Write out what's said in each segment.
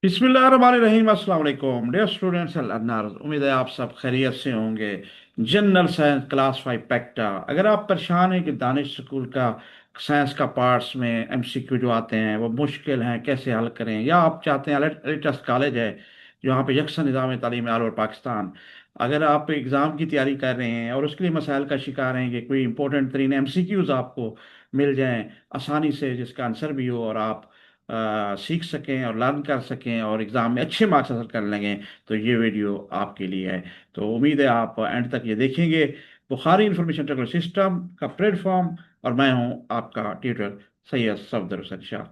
बिस्मिल्लाहिर्रहमानिर्रहीम। अस्सलाम वालेकुम डियर स्टूडेंट्स एंड लर्नर्स। उम्मीद है आप सब खैरियत से होंगे। General science class 5 पैक्टा। अगर आप परेशान हैं कि दानिश स्कूल का साइंस का पार्ट्स में एमसीक्यू जो आते हैं वो मुश्किल हैं, कैसे हल करें, या आप चाहते हैं लेटेस्ट कॉलेज है जो यहाँ पे यकसन निज़ाम तालीम ऑल ओवर पाकिस्तान, अगर आप एग्ज़ाम की तैयारी कर रहे हैं और उसके लिए मसाइल का शिकार हैं कि कोई इंपॉर्टेंट तरीन एमसीक्यूज़ आपको मिल जाएं आसानी से, जिसका आंसर भी हो और आप सीख सकें और लर्न कर सकें और एग्ज़ाम में अच्छे मार्क्स हासिल कर लेंगे, तो ये वीडियो आपके लिए है। तो उम्मीद है आप एंड तक ये देखेंगे। बुखारी इंफॉर्मेशन टेक्नोलॉजी सिस्टम का प्लेटफॉर्म, और मैं हूं आपका ट्यूटर सैयद सफदर हुसैन शाह।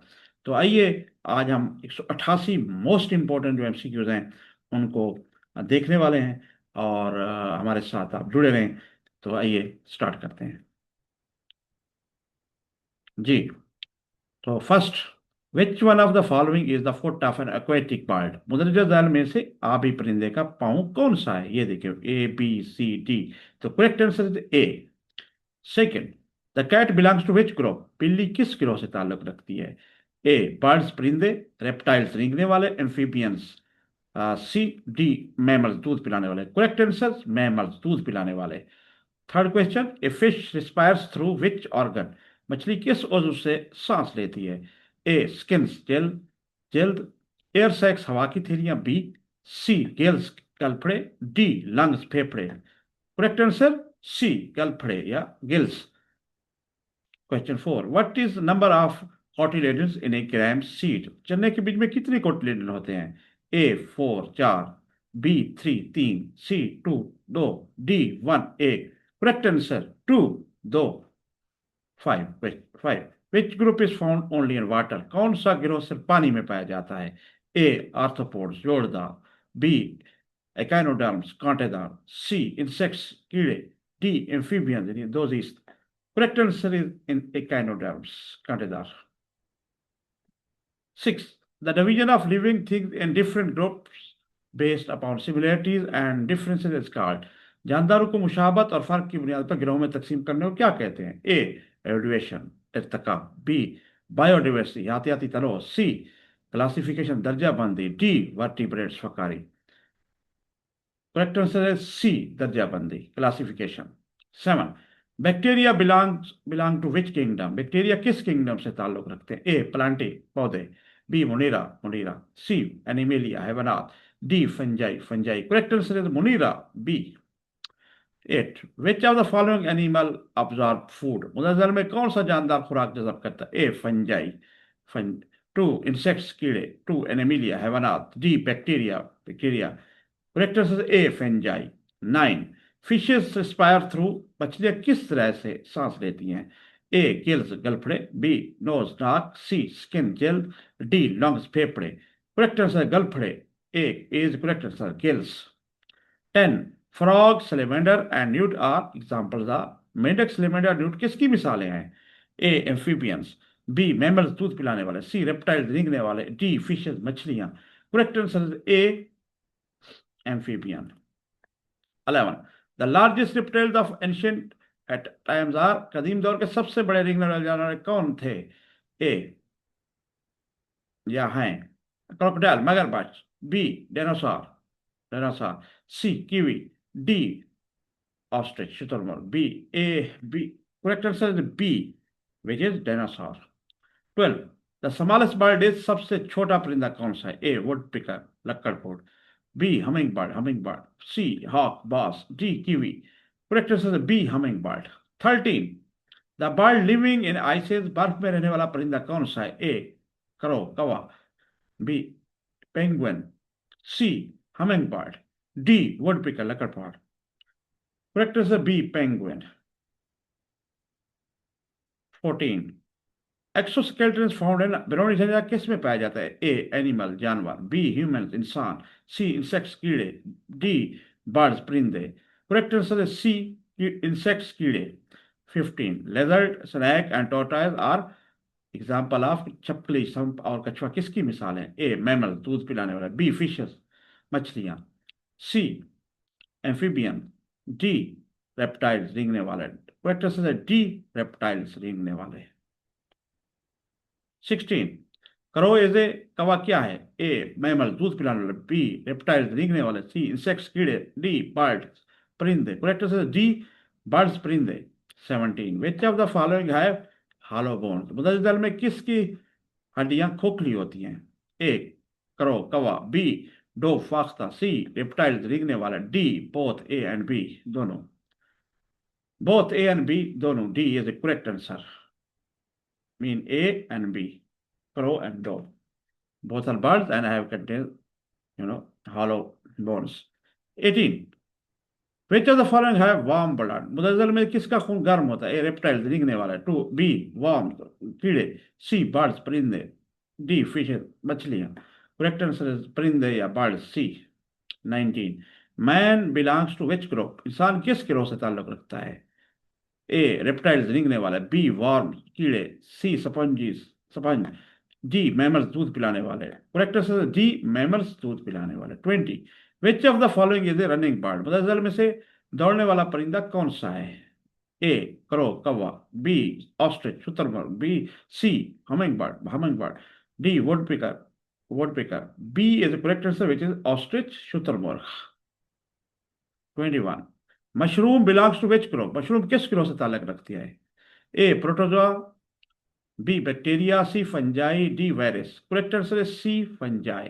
तो आइए, आज हम 188 मोस्ट इंपॉर्टेंट जो एमसीक्यूज हैं उनको देखने वाले हैं, और हमारे साथ आप जुड़े रहें। तो आइए स्टार्ट करते हैं जी। तो first, which one of the following is the foot of an aquatic bird? मुंदरजा जाल में से आबी परिंदे का पाँव कौन सा है? ये देखिए, ए बी सी डी। तो correct answer is A. Second, the cat belongs to which group? बिल्ली किस गिरोह से ताल्लुक रखती है? ए बर्ड्स परिंदे, रेप्टाइल्स रेंगने वाले, एम्फीबियंस, सी डी मैमल्स दूध पिलाने वाले। करेक्ट आंसर मैमल्स दूध पिलाने वाले। Third question, a fish respires through which organ? मछली किस उज़व से सांस लेती है? ए स्किन्स जल्द जल्द, एयर सैक्स हवा की थैलियां, बी सी गिल्स गलफड़े, डी लंग्स फेफड़े। करेक्ट आंसर सी गलफड़े या gills. Question four, what is number of cotyledons in a gram seed? चने के बीज में कितने कोटिलेडन होते हैं? ए फोर, चार, बी थ्री, तीन, सी टू, दो, डी वन, एक। करेक्ट आंसर टू, दो, five. Five, which group is found only in water? कौन सा गिरोह सिर्फ पानी में पाया जाता है? ए आर्थ्रोपोड्स जोड़दार, बी एकाइनोडर्म्स कांटेदार, सी इंसेक्ट्स कीड़े, डी एम्फीबियंस यानी दोजीस्ट। Correct answer is in echinoderms कांटेदार। Six, the division of living things in different groups based upon similarities and differences is called? जानदारों को मुशाबत और फर्क की बुनियाद पर गिरोह में तकसीम करने को क्या कहते हैं? ए एवोल्यूशन इर्तका, बी बायोडाइवर्सिटी यातियाती तनों, सी क्लासिफिकेशन दर्जा बंदी, डी वर्टिब्रेट्स फकारी। करेक्ट आंसर है सी दर्जा बंदी classification. Seven, bacteria belong to which kingdom? Bacteria किस किंगडम से ताल्लुक रखते हैं? ए प्लांटी पौधे, B monera monera, C animalia हैवानात, D fungi fungi. Correct answer is monera, B. Eight, which of the following animal absorb food? मुतज़ल में कौन सा जानदार खुराक जज़ब करता है? ए फंजाई फन, टू इंसेक्ट्स कीड़े, टू एनिमिलिया हैवानात, D bacteria bacteria. Correct answer A fungi. Nine, fishes respire through, मछलियां किस तरह से सांस लेती हैं? ए गिल्स गलफड़े, बी नोज नाक, सी स्किन जेल, डी लंग्स फेफड़े। करेक्ट आंसर गलफड़े, A is correct answer gills. 10, frog salamander and newt are examples are? मेंढक सलेमेंडर न्यूट किसकी मिसालें हैं? ए एम्फीबियंस, बी मैमल्स दूध पिलाने वाले, सी रेप्टाइल्स रेंगने वाले, डी फिशेस मछलियां। Correct answer A amphibian. 11, the largest reptiles of ancient at times are? कदीम दौर के सबसे बड़े रेंगने वाले जानवर कौन थे? ए या हैं क्रोकोडाइल मगरमच्छ, B dinosaur dinosaur, C kiwi, D ostrich शुतुरमुर्ग। B A B, correct answer is B which is dinosaur. 12, the smallest bird is, सबसे छोटा परिंदा कौन सा है? ए वुड पिकर लक्कड़पोड़, B hummingbird, C hawk बॉस, D kiwi. Correct answer B hummingbird. 13, the bird living in ices, बर्फ में रहने वाला परिंदा कौन सा है? ए करो कवा, B penguin, C hummingbird, D woodpecker लकड़पोड़। Correct answer B penguin. 14, exoskeleton found in बेरोनी जंजा किस में पाया जाता है? ए एनिमल जानवर, बी ह्यूमन इंसान, सी इंसेक्ट्स कीड़े, डी बर्ड्स परिंदे। करेक्ट आंसर है सी इंसेक्ट्स कीड़े। 15, lizard snake and tortoise are example of? छपकली संप और कछुआ किसकी मिसाल है? ए मैमल दूध पिलाने वाला, बी फिशेस मछलियां, सी एम्फीबियन, डी रेप्टाइल्स रेंगने वाले। करेक्ट आंसर है डी रेप्टाइल्स रेंगने वाले। 16, करो एजे कवा क्या है? ए मैमल दूध पिलाने वाले, बी रेप्टाइल्स रेंगने वाले, सी इंसेक्ट्स कीड़े, डी बर्ड्स परिंदे। करेक्ट आंसर डी बर्ड्स परिंदे। 17 विच of the following have hollow bones? मुद्दत जल में किसकी हड्डियां खोखली होती हैं? ए करो कवा, बी डो फाख्ता, सी रेप्टाइल्स रेंगने वाला, D both A and B दोनों। बोथ ए एंड बी दोनों, D is the correct answer. Mean A and B, crow and dove. Both are birds and have contained, hollow bones. 18. Which of the following have warm blood? मुतज़ल में किसका खून गर्म होता है? ए reptile रेंगने वाला, to B worm कीड़े, C birds परिंदे, डी फिशेस मछलियां। करेक्ट आंसर इज परिंदे या birds, C. 19. Man belongs to which group? इंसान किस गिरोह से ताल्लुक रखता है? ए रेप्टाइल्स रेंगने वाला, बी वर्म कीड़े, सी स्पंज, डी मैमल्स दूध पिलाने वाले। करेक्ट आंसर डी मैमल्स दूध पिलाने वाले। 20. Which of the following is a running bird? मुतज़ल में से दौड़ने वाला परिंदा कौन सा है? ए क्रो कौवा, बी ऑस्ट्रिच शुतुरमुर्ग, B C hummingbird, D woodpecker. B is the correct answer which is ostrich शुतुरमुर्ग। 21. Mushroom belongs to which group? Mushroom किस ग्रोह से ताल्लुक रखती है? A protozoa, B bacteria, C fungi, D virus. Correct answer है C fungi.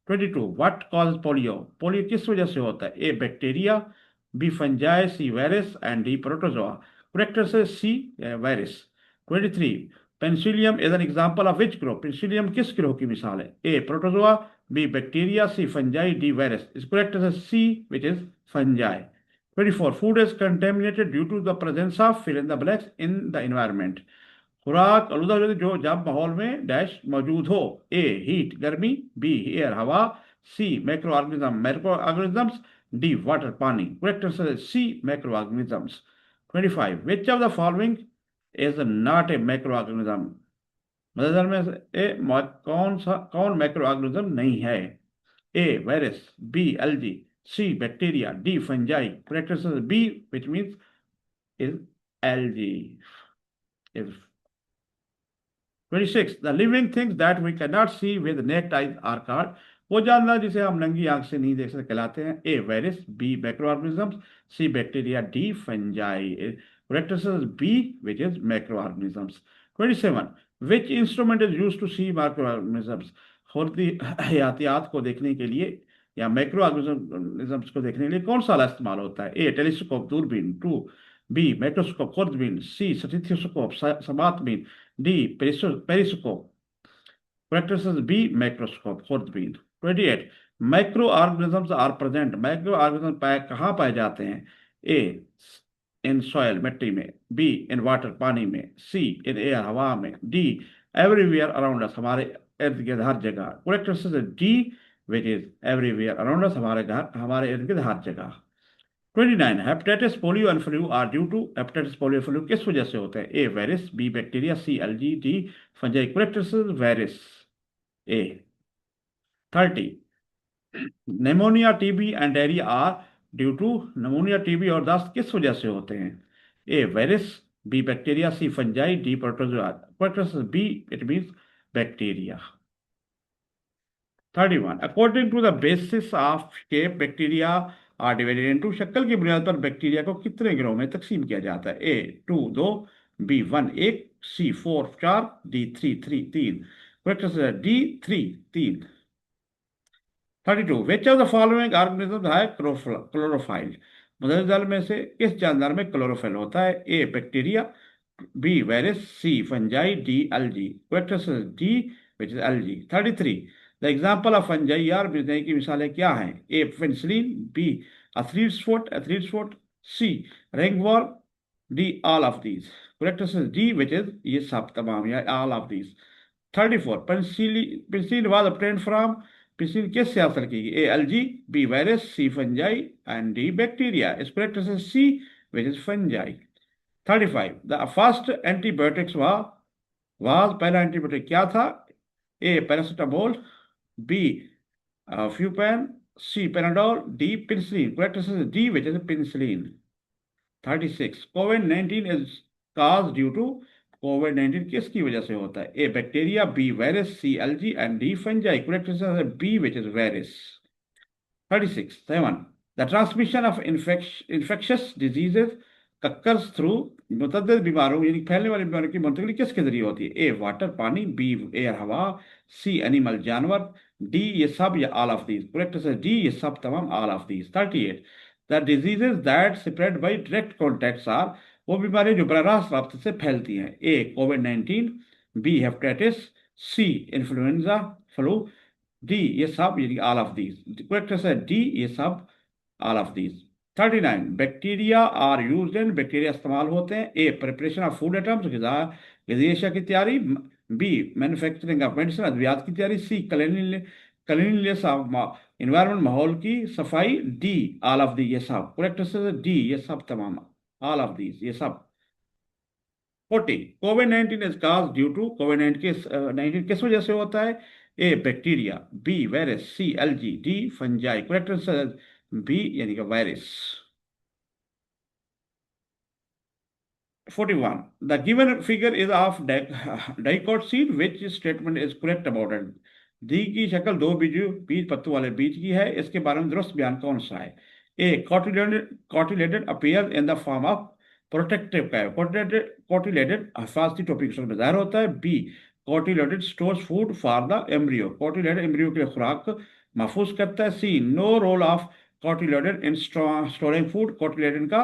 22. What cause polio? Polio किस वजह से होता है? A bacteria, B fungi, C virus and D protozoa. Correct answer C virus. 23. Penicillium is an example of which group? Penicillium किस ग्रोह की मिसाल है? A protozoa, B bacteria, C fungi, D virus. Is correct answer C which is fungi. 24. Food is contaminated due to the presence of fill in the blanks in the environment. खुराक आलूदा हो जाती जो जब माहौल में डैश मौजूद हो। A heat गर्मी, बी एयर हवा, C macro organisms, D water पानी। करेक्ट आंसर है C macro organisms. 25. Which of the following is not a macro organism? मतलब में से कौन मैक्रो ऑर्गेनिज्म नहीं है? A virus, B algae, C bacteria, D fungi. Correct answer B which means is algae. Is 26. The living things that we cannot see with naked eyes are called? वो जानवर जिसे हम नंगी आंख से नहीं देख सकते कहलाते हैं। A virus, B macroorganisms, C bacteria, D fungi. Correct answer B which is macroorganisms. 27. Which instrument is used to see macroorganisms? खुर्दी हयातियात को देखने के लिए या मैक्रोऑर्गेनिजम्स को देखने के लिए कौन सा इस्तेमाल होता है? ए टेलीस्कोप दूरबीन, टू बी माइक्रोस्कोप खुर्दबीन, सी स्टेथोस्कोप समातबीन, D periscope. Correct answer B microscope खुर्दबीन। 28. Micro organisms are present? Micro organism कहाँ पाए जाते हैं? ए इन सॉइल मिट्टी में, बी इन वाटर पानी में, सी इन एयर हवा में, डी एवरीवेयर अराउंड अस हमारे इर्द गिर्द हर जगह। Correct answer D which is everywhere around us हमारे इर्द गिर्द हर जगह। 29. Hepatitis polio and flu are due to? Hepatitis polio flu किस वजह से होते हैं? A virus, B bacteria, C algae, D fungi. Correct answer virus, A. 30. Pneumonia, TB and diarrhoea are due to? Pneumonia, TB और दस्त किस वजह से होते हैं? A virus, B bacteria, C fungi, D protozoa. Correct answer B it means bacteria. 31. According to the basis of shape bacteria are divided into? शक्ल की बुनियाद पर बैक्टीरिया को कितने गिरोह में तकसीम किया जाता है? A 2 2, B 1 1, C 4 4, D 3 3 3। Correct answer D 3 3। 32. Which of the following organism है क्लोरोफाइल? मुद्दत जल में से किस जानवर में क्लोरोफिल होता है? A bacteria, B virus, C fungi, D algae. Correct answer D which is algae. 33. The example of fungi are की मिसालें क्या हैं? A penicillin, B athlete's foot, C ringworm, D all of these. Correct answer D which is ये सब तमाम या all of these. 34. Penicillin was obtained from? Penicillin किससे हासिल की गई? A algae, B virus, C fungi and D bacteria. इस correct answer C which is fungi. 35. The first antibiotics was पहला एंटीबायोटिक क्या था? ए पैरासिटामोल, बी फ्यूपैन, C Panadol, D penicillin. Correct answer D which is penicillin. 36. COVID-19 is caused due to? कोविड-19 किसकी वजह से होता है? A bacteria, B virus, C algae and D fungi. Correct answer है B which is virus. 36 7 the transmission of infectious diseases occurs through मुतअद्दिद बीमारों यानी फैलने वाली बीमारियों की मुंतकिली किसके जरिए होती है? ए वाटर पानी, बी एयर हवा, सी एनिमल जानवर, डी ये सब या all of these. Correct answer D ये सब तमाम all of these. 38 the diseases that spread by direct contacts are वो बीमारियां जो बराह रास्त रास्ते से फैलती हैं। ए कोविड-19, B hepatitis, C influenza flu, D ये सब यानी all of these. Correct answer D ये सब all of these. 39 bacteria are used in bacteria इस्तेमाल होते हैं। A preparation of food items ग़िज़ा ग़िज़ाई अशिया की तैयारी, बी मैन्युफैक्चरिंग ऑफ मेडिसिन अद्वियात की तैयारी, सी क्लीनलीनेस ऑफ इन्वायरमेंट माहौल की सफाई, डी ऑल ऑफ दी ये सब। करेक्ट आंसर डी ये सब तमाम ऑल ऑफ दीज ये सब। 40 कोविड-19 इज काज ड्यू टू कोविड-19 किस वजह से होता है? A bacteria, B virus, C LG, D fungi. Correct answer B यानी कि virus. 41 the given figure is of dicot seed which statement is correct about it. दी की शक्ल दो बीज पत्तों वाले बीज की है, इसके बारे में दुरुस्त बयान कौन सा है? A cotyledon appear in the form of protective का है, कॉटिलेटेड हिफाजती टोपी के में जाहिर होता है। B cotyledon stores food for the embryo, cotyledon embryo के लिए खुराक महफूज करता है। C no role of cotyledon in storing food, cotyledon का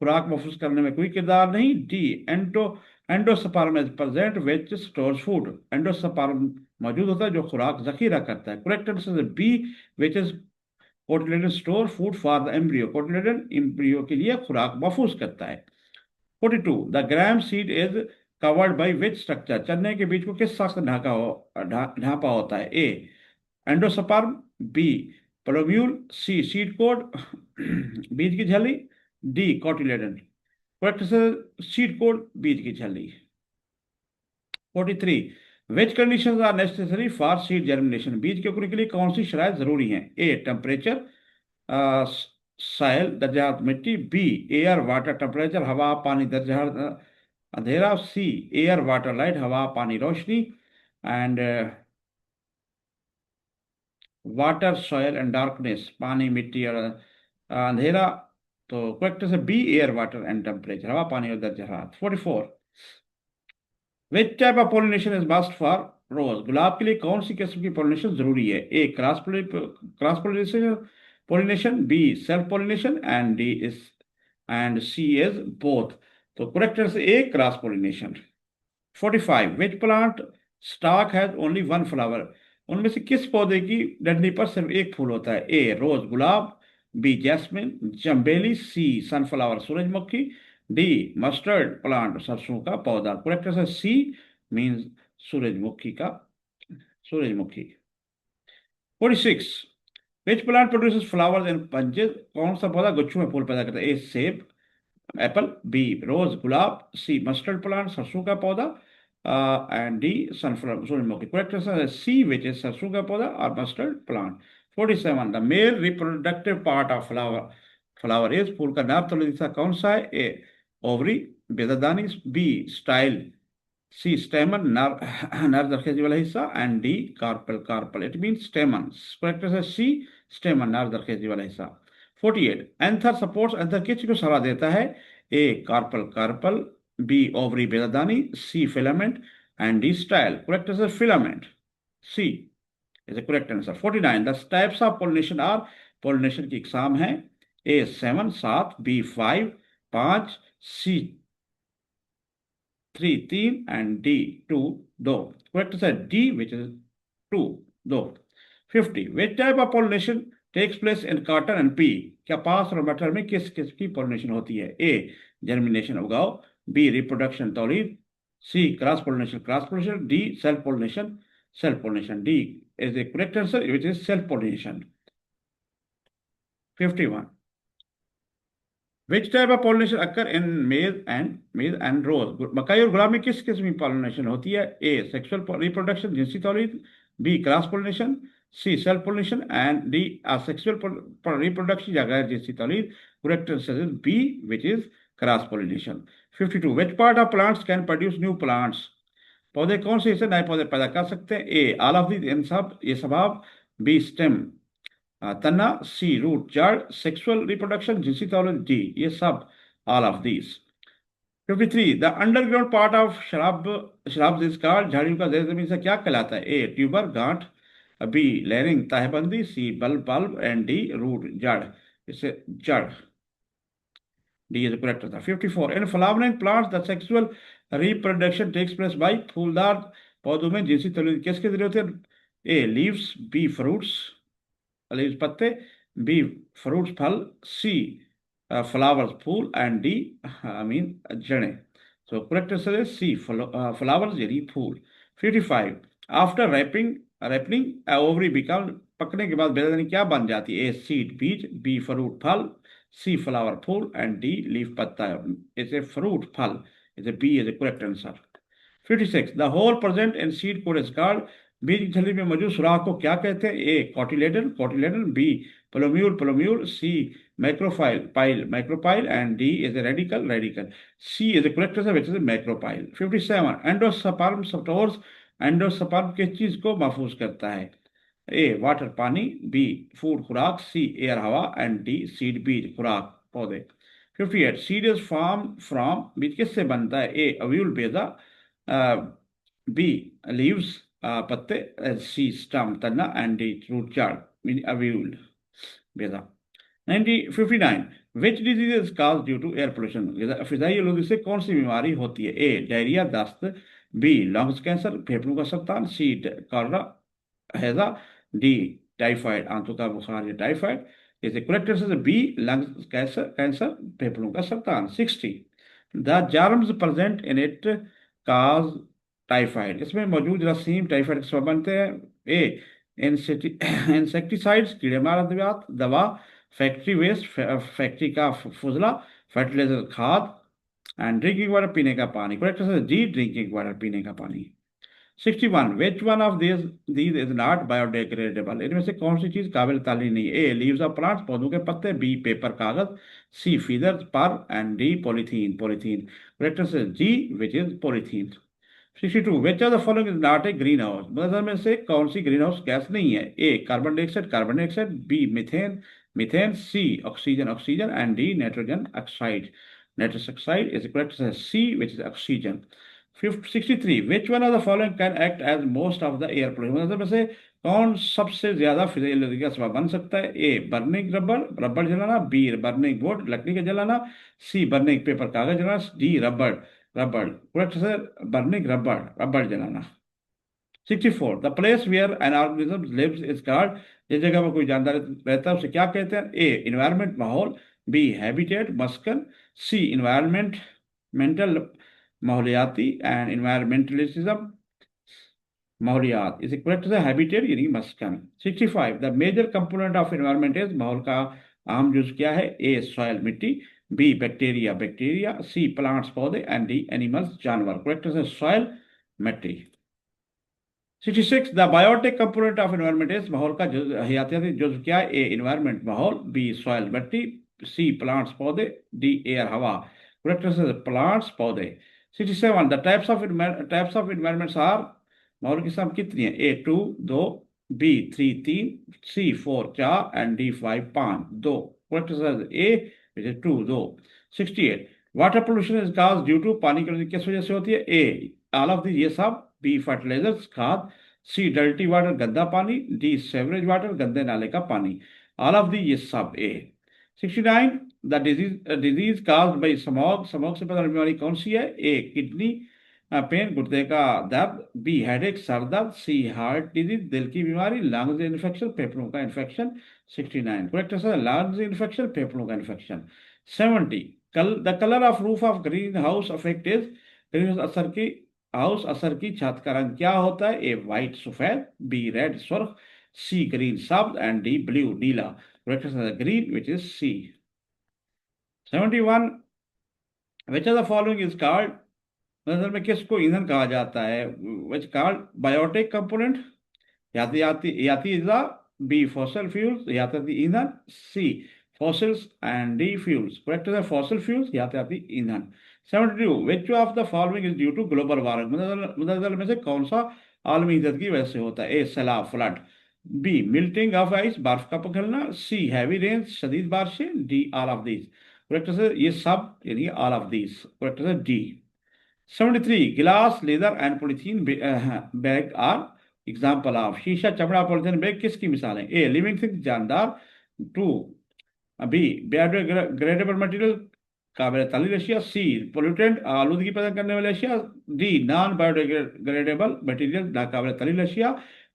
खुराक महफूज करने में कोई किरदार नहीं। D endosperm is present which stores food, endosperm मौजूद होता है जो खुराक जखीरा करता है। Correct answer B which is cotyledon store food for the embryo, cotyledon embryo के लिए खुराक महफूज करता है। 42 the gram seed is covered by which structure, चने के बीज को किस साख से ढांपा होता है? A endosperm, B plumule, C seed coat बीज की झली, D cotyledon. Correct answer seed coat बीज की झली। 43 which conditions are necessary for seed germination, बीज के उगने के लिए कौन सी शराइत जरूरी हैं? ए टेम्परेचर, साइल दर्जा मिट्टी, बी एयर वाटर टेम्परेचर हवा पानी दर्जा अंधेरा, सी एयर वाटर लाइट हवा पानी रोशनी, and water soil and darkness पानी मिट्टी और अंधेरा। तो करेक्ट है B air water and temperature हवा पानी और दर्जा हरारत। 44 which type of pollination is must for rose, गुलाब के लिए कौन सी किस्म की पोलिनेशन जरूरी है? A cross pollination, B self pollination, and D is and C is both. तो correct answer A cross pollination. 45 which plant stock has only one flower, उनमें से किस पौधे की डंडी पर सिर्फ एक फूल होता है? ए रोज गुलाब, बी जैस्मिन चंबेली, सी सनफ्लावर सूरजमुखी, डी मस्टर्ड प्लांट सरसों का पौधा। करेक्ट आंसर सी मींस सूरजमुखी का सूरजमुखी। 46 which plant produces flowers in bunches, कौन सा पौधा गुच्छों में फूल पैदा करता है? ए सेब एप्पल, बी रोज गुलाब, सी मस्टर्ड प्लांट सरसों का पौधा, एंड डी सनफ्लावर सूरजमुखी। करेक्ट आंसर है सी विच इज सरसों का पौधा और mustard plant. 47 the male reproductive part of flower is, फूल का नाभ तलुद हिस्सा कौन सा है? ए ओवरी बेजादानी, बी स्टाइल, सी स्टेमन नर दरखेजी वाला हिस्सा, and D carpel it mean stamen. Correct answer C stamen नर दरखेजी वाला हिस्सा। 48 एंथर सपोर्ट्स, एंथर किस को सहारा देता है? ए कार्पल, बी ओवरी बेजादानी, C filament, and D style. Correct answer filament C is the correct answer. 49 the types of pollination are, pollination की इकसाम है। A 7 7, B 5 5, C 3 and D 2। Correct answer D which is 2। 50 which type of pollination takes place in cotton and pea, कपास और मटर में किस किस की पोलिनेशन होती है? ए जर्मिनेशन उगाओ, बी रिप्रोडक्शन तौलीद, C cross pollination, D self pollination. D is the correct answer which is self pollination। 51 which type of pollination occur in maize and rose, मकई और गुलाब में किस किस्म की पॉलिनेशन होती है? ए सेक्सुअल रिप्रोडक्शन जिनसी तौलीद, B cross pollination, C self pollination, and D asexual reproduction या गैर जिनसी तौलीद। Correct answer is B which is cross pollination. 52 which part of plants can produce new plants, पौधे कौन से हिस्से नए पौधे पैदा कर सकते हैं? ए ऑल ऑफ दी, इन सब, ये स्वभाव। बी स्टेम, तना। सी रूट, जड़। सेक्सुअल रिप्रोडक्शन, जिनसी तौल। डी ये सब, all of these. 53 the underground part of शराब, शराब इज कॉल्ड, झाड़ियों का जड़ जमीन से क्या कहलाता है? ए ट्यूबर, गांठ। बी लैरिंग, तहबंदी। C bulb, bulb. And D root, जड़। इसे जड़, डी इज करेक्ट था। 54 in flowering plants the sexual reproduction takes place by, फूलदार पौधों में जिनसी तौल किसके जरिए होते हैं? A leaves, B fruits, leaves पत्ते। बी फ्रूट्स फल। सी फ्लावर्स फूल। एंड डी आई मीन जड़ें। सो करेक्ट आंसर है सी, फ्लावर्स यानी फूल। 55 after wrapping, ripening ovary become, पकने के बाद बेदानी क्या बन जाती है? ए सीड, बीज। बी फ्रूट फल। सी फ्लावर फूल। एंड डी लीफ पत्ता। इसे फ्रूट फल, इसे B is correct answer. 56 the hole present in seed coat is called, बीज की थैली में मौजूद सुराख को क्या कहते हैं? A cotyledon, cotyledon. B plumule, plumule. C macrophyll, pile, macropyle. And D is a radicle, radicle. C is correct answer which is macropyle. 57 endosperm stores, endosperm किस चीज को महफूज करता है? ए वाटर, पानी। बी फूड, खुराक। सी एयर, हवा। And D seed, बीज, खुराक, पौधे। 58 सीड इज फॉर्म फ्रॉम, बीज किससे बनता है? ए अव्यूल, बेजा। बी लीव्स, पत्ते। सी स्टम, तना। एंड डी रूट, जड़, मीन अव्यूल, बेजा। 59 which disease is cause due to air pollution, फिजाई आलूगी से कौन सी बीमारी होती है? ए डायरिया, दस्त। बी लंग्स कैंसर, फेफड़ों का सरतान। सी कॉलरा, हैजा। डी टाइफाइड, आंतों का बुखार या टाइफाइड। इसे correct answer B lungs cancer, cancer, फेफड़ों का सरतान। 60 the germs present in it cause typhoid, इसमें मौजूद जरासीम टाइफाइड से बनते हैं? ए इंसेक्टिसाइड्स, कीड़े मार दवा। फैक्ट्री वेस्ट, फैक्ट्री का फुजला। फर्टिलाइजर, खाद। एंड ड्रिंकिंग वाटर, पीने का पानी। Correct answer D drinking water, पीने का पानी। 61 विच one of these is not biodegradable, इनमें से कौन सी चीज काबिल ताली नहीं है? ए लीव्स ऑफ प्लांट्स, पौधों के पत्ते। बी पेपर, कागज। सी फीदर, पर। And D polythene, polythene. Correct answer G which is polythene. 62 which of the following is not a green house, मतलब में से कौन सी ग्रीन हाउस गैस नहीं है? A carbon dioxide, carbon dioxide. B methane, methane. C oxygen, oxygen. And D nitrogen oxide, nitrous oxide is correct answer C which is oxygen. 63 which one of the following can act as most of the air pollution, मतलब में से कौन सबसे ज्यादा फिजाई का सबब बन सकता है? ए बर्निंग रबर, रबर जलाना। बी बर्निंग वुड, लकड़ी का जलाना। सी बर्निंग पेपर, कागज जलाना। D rubber, rubber. Correct answer burning rubber, rubber जलाना। 64 the place where an organism lives is called, जिस जगह पर कोई जानदार रहता है उसे क्या कहते हैं? ए इन्वायरमेंट, माहौल। बी हैबिटेट, मस्कन। सी इन्वायरमेंट, मेंटल, माहौलियाती। एंड इन्वायरमेंटलिज्म, माहौलियात। इसे करेक्ट है हैबिटेट यानी मस्कन। 65 the major component of environment is, माहौल का अहम जुज क्या है? ए सॉइल, मिट्टी। B bacteria, bacteria. C plants, पौधे। एंड डी एनिमल्स, जानवर। करेक्ट है सॉइल, मिट्टी। 66 the biotic component of environment is, माहौल का हयातियाती जुज क्या है? ए एनवायरमेंट, माहौल। बी सॉइल, मिट्टी। सी प्लांट्स, पौधे। डी एयर, हवा। करेक्ट आंसर प्लांट्स, पौधे। 67 the types of environments are, माहौल की संख्या कितनी है? A 2, 2। B 3, 3। C 4, 4। And D 5, 5, 2। Correct answer A which is 2, 2। 68 water pollution is cause due to, पानी की किस वजह से होती है? ए ऑल ऑफ दी, ये सब। बी फर्टिलाइजर्स, खाद। सी डर्टी वाटर, गंदा पानी। डी सेवरेज वाटर, गंदे नाले का पानी। ऑल ऑफ दी, ये सब, ए। 69 the disease caused by smog, smog से पैदा होने वाली कौन सी है? ए किडनी पेन, गुर्दे का दर्द। बी हेडेक, सर दर्द। सी हार्ट डिजीज, दिल की बीमारी। लंग्स इन्फेक्शन, फेफड़ों का infection. 69 correct answer lungs infection, फेफड़ों का infection. 70 the colour of roof of green house effect is, green house असर की छत का रंग क्या होता है? ए व्हाइट, सफेद। बी रेड, सुर्ख। सी ग्रीन, सब्ज। एंड डी ब्लू, नीला। Correct answer green which is C. 71 which of the following is called, नजर में किसको ईंधन कहा जाता है? Which called biotic component, यातायाती याती Azha. B fossil fuels, यातायाती ईंधन। सी fossils, and D, fuels. Correct है fossil fuels, यहाँ पे आती ईंधन। 72, which of the following is due to global warming? मुतअद्दिल में से कौन सा आलमी ईंधन की वजह से होता है? ए, सैलाब, flood. B, melting of ice, बर्फ का पिघलना। सी, हैवी रेन, शदीद बारिशें। D, all of these. Correct है ये सब, यानी ऑल ऑफ दीज। करेक्ट है D. 73, glass, leather and polythene bag are example of. शीशा, चमड़ा, पॉलिथीन बैग किसकी मिसाल है? ए, लिविंग थिंग, जानदार। टू, बी, बायोडिग्रेडेबल मटेरियल, काबिल तालील अशिया। सी, पोल्यूटेंट, आलूदगी पैदा करने वाले अशिया। डी, नॉन बायोडिग्रेडेबल मटेरियल, नाकाबिल तालील अशिया।